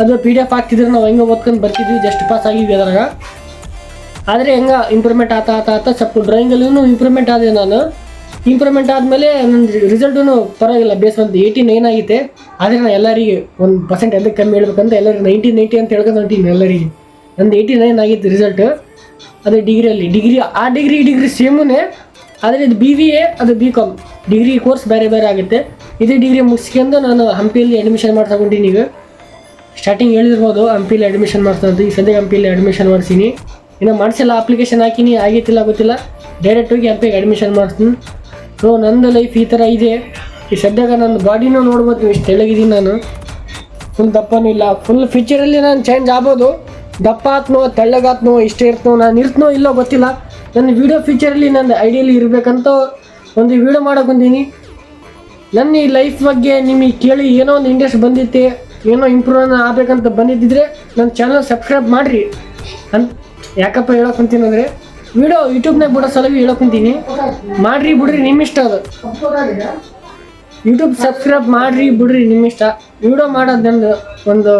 ಅದು PDF ಹಾಕ್ತಿದ್ರೆ ನಾವು ಹೆಂಗೆ ಓದ್ಕೊಂಡು ಬರ್ತಿದ್ವಿ. ಜಸ್ಟ್ ಪಾಸ್ ಆಗಿದ್ವಿ ಅದ್ರಾಗ. ಆದರೆ ಹೆಂಗೆ ಇಂಪ್ರೂವ್ಮೆಂಟ್ ಆತ ಸ್ವಲ್ಪ ಡ್ರಾಯಿಂಗಲ್ಲೂ ಇಂಪ್ರೂವ್ಮೆಂಟ್ ಆದೆ ನಾನು. ಇಂಪ್ರೂವ್ಮೆಂಟ್ ಆದಮೇಲೆ ನನ್ನ ರಿಸಲ್ಟೂ ಪರವಾಗಿಲ್ಲ. ಬೇಸ್ ಒಂದು 89 ಆಗೈತೆ. ಆದರೆ ನಾನು ಎಲ್ಲರಿಗೆ 1% ಅದಕ್ಕೆ ಕಮ್ಮಿ ಹೇಳ್ಬೇಕಂತ ಎಲ್ಲರಿಗೆ 90 ಅಂತ ಹೇಳ್ಕೊಂಡು ಹೊಂಟೀನಿ ಎಲ್ಲರಿಗೆ. ನಂದು 89 ಆಗಿತ್ತು ರಿಸಲ್ಟ್. ಅದೇ ಡಿಗ್ರಿ ಸೇಮುನೇ. ಆದರೆ ಇದು BBA, ಅದು BCom ಡಿಗ್ರಿ ಕೋರ್ಸ್ ಬೇರೆ ಆಗುತ್ತೆ. ಇದೇ ಡಿಗ್ರಿ ಮುಗಿಸ್ಕೊಂಡು ನಾನು ಹಂಪಿಯಲ್ಲಿ ಅಡ್ಮಿಷನ್ ಮಾಡ್ಸಕೊಂಡೀನಿ. ಈಗ ಸ್ಟಾರ್ಟಿಂಗ್ ಹೇಳಿರ್ಬೋದು ಹಂಪಿಲಿ ಅಡ್ಮಿಷನ್ ಮಾಡ್ಸೋದು. ಈ ಸದ್ಯಕ್ಕೆ ಹಂಪಿಲಿ ಅಡ್ಮಿಷನ್ ಮಾಡಿಸೀನಿ. ಇನ್ನು ಮಾಡಿಸಿಲ್ಲ, ಅಪ್ಲಿಕೇಶನ್ ಹಾಕಿನಿ, ಆಗೈತಿಲ್ಲ ಗೊತ್ತಿಲ್ಲ. ಡೈರೆಕ್ಟ್ ಹೋಗಿ ಹಂಪಿಗೆ ಅಡ್ಮಿಷನ್ ಮಾಡ್ತೀನಿ. ಸೊ ನಂದು ಲೈಫ್ ಈ ಥರ ಇದೆ. ಈ ಸದ್ಯಕ್ಕೆ ನನ್ನ ಬಾಡಿನೂ ನೋಡ್ಬೋದು, ಇಷ್ಟು ತೆಳ್ಳಗಿದ್ದೀನಿ ನಾನು. ಫುಲ್ ದಪ್ಪನೂ ಇಲ್ಲ. ಫುಲ್ ಫ್ಯೂಚರಲ್ಲಿ ನಾನು ಚೇಂಜ್ ಆಗ್ಬೋದು. ದಪ್ಪ ಆತ್ನೋ ತೆಳ್ಳಗಾತ್ನೋ ಇಷ್ಟೇ ಇರ್ತನೋ ನಾನು ಇರ್ತನೋ ಇಲ್ಲೋ ಗೊತ್ತಿಲ್ಲ. ನನ್ನ ವೀಡಿಯೋ ಫ್ಯೂಚರಲ್ಲಿ ನನ್ನ ಐಡಿಯಲ್ಲಿ ಇರಬೇಕಂತ ಒಂದು ವೀಡಿಯೋ ಮಾಡೋಕೊಂತೀನಿ. ನನ್ನ ಈ ಲೈಫ್ ಬಗ್ಗೆ ನಿಮಗೆ ಕೇಳಿ ಏನೋ ಒಂದು ಇಂಟ್ರೆಸ್ಟ್ ಬಂದಿತ್ತೆ, ಏನೋ ಇಂಪ್ರೂವ್ ಆಗಬೇಕಂತ ಬಂದಿದ್ದಿದ್ರೆ ನನ್ನ ಚಾನಲ್ ಸಬ್ಸ್ಕ್ರೈಬ್ ಮಾಡಿರಿ ಅಂತ ಯಾಕಪ್ಪ ಹೇಳೋಕೊಂತೀನಿ ಅಂದರೆ, ವೀಡಿಯೋ ಯೂಟ್ಯೂಬ್ನಾಗ ಬಿಡೋ ಸಲುವಾಗಿ ಹೇಳೋಕೊಂತೀನಿ. ಮಾಡಿರಿ ಬಿಡ್ರಿ ನಿಮ್ಮ ಇಷ್ಟ. ಅದು ಯೂಟ್ಯೂಬ್ ಸಬ್ಸ್ಕ್ರೈಬ್ ಮಾಡಿರಿ ಬಿಡ್ರಿ ನಿಮ್ಮ ಇಷ್ಟ. ವೀಡಿಯೋ ಮಾಡೋದು ನಂದು ಒಂದು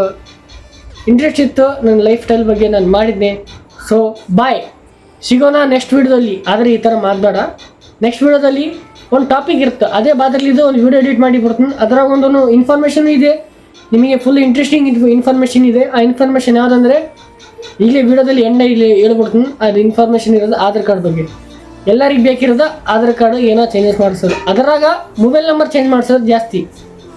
ಇಂಟ್ರೆಸ್ಟ್ ಇತ್ತು. ನನ್ನ ಲೈಫ್ ಸ್ಟೈಲ್ ಬಗ್ಗೆ ನಾನು ಮಾಡಿದ್ದೆ. ಸೊ ಬಾಯ್, ಸಿಗೋಣ ನೆಕ್ಸ್ಟ್ ವೀಡಿಯೋದಲ್ಲಿ. ಆದರೆ ಈ ಥರ ಮಾತಾಡ ನೆಕ್ಸ್ಟ್ ವೀಡಿಯೋದಲ್ಲಿ ಒಂದು ಟಾಪಿಕ್ ಇರುತ್ತೆ, ಅದೇ ಬಾದ್ರಲ್ಲಿದ್ದು ಒಂದು ವೀಡಿಯೋ ಎಡಿಟ್ ಮಾಡಿ ಬರ್ತೀನಿ. ಅದರಾಗ ಒಂದು ಇನ್ಫಾರ್ಮೇಷನ್ ಇದೆ, ನಿಮಗೆ ಫುಲ್ ಇಂಟ್ರೆಸ್ಟಿಂಗ್ ಇನ್ಫಾರ್ಮೇಷನ್ ಇದೆ. ಆ ಇನ್ಫಾರ್ಮೇಷನ್ ಯಾವುದಂದರೆ ಈಗಲೇ ವೀಡಿಯೋದಲ್ಲಿ ಇಲ್ಲಿ ಹೇಳ್ಬಿಡ್ತೀನಿ. ಅದು ಇನ್ಫಾರ್ಮೇಷನ್ ಇರೋದು ಆಧಾರ್ ಕಾರ್ಡ್ ಬಗ್ಗೆ. ಎಲ್ಲರಿಗೆ ಬೇಕಿರೋದು ಆಧಾರ್ ಕಾರ್ಡ್ ಏನೋ ಚೇಂಜಸ್ ಮಾಡಿಸೋದು. ಅದರಾಗ ಮೊಬೈಲ್ ನಂಬರ್ ಚೇಂಜ್ ಮಾಡಿಸೋದು ಜಾಸ್ತಿ.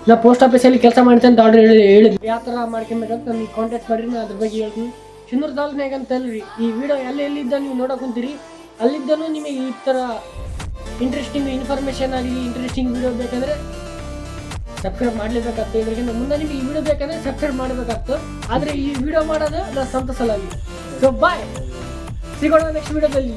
ನಾ ಪೋಸ್ಟ್ ಆಫೀಸಲ್ಲಿ ಕೆಲಸ ಮಾಡ್ತೀನಿ ಅಂತ ಆರ್ಡರ್ ಹೇಳಿದ್ವಿ. ಯಾವ ಥರ ಮಾಡ್ಕೊಬೇಕಂತ ನನಗೆ ಕಾಂಟ್ಯಾಕ್ಟ್ ಮಾಡಿರಿ, ನಾನು ಅದ್ರ ಬಗ್ಗೆ ಹೇಳ್ತೀನಿ. ಶಿನ್ನೂರು ತಾಲೂಕಿನಾಗ ಅಂತಲ್ರಿ. ಈ ವಿಡಿಯೋ ಎಲ್ಲಿದ್ದ ನೀವು ನೋಡೋಕೆ ಕುಂತೀರಿ, ಅಲ್ಲಿದ್ದನೂ ನಿಮಗೆ ಈ ಥರ ಇಂಟ್ರೆಸ್ಟಿಂಗ್ ಇನ್ಫಾರ್ಮೇಷನ್ ಆಗಲಿ, ಇಂಟ್ರೆಸ್ಟಿಂಗ್ ವಿಡಿಯೋ ಬೇಕಂದರೆ ಸಬ್ಸ್ಕ್ರೈಬ್ ಮಾಡಲೇಬೇಕಾಗ್ತದೆ. ಇದರಿಂದ ಮುಂದೆ ನಿಮಗೆ ಈ ವಿಡಿಯೋ ಬೇಕಂದರೆ ಸಬ್ಸ್ಕ್ರೈಬ್ ಮಾಡಬೇಕಾಗ್ತದೆ. ಆದರೆ ಈ ವಿಡಿಯೋ ಮಾಡೋದು ನಾನು ಸಂತೋಷಲಾಗಿ. ಸೊ ಬಾಯ್, ಸಿಗೋಣ ನೆಕ್ಸ್ಟ್ ವಿಡಿಯೋದಲ್ಲಿ.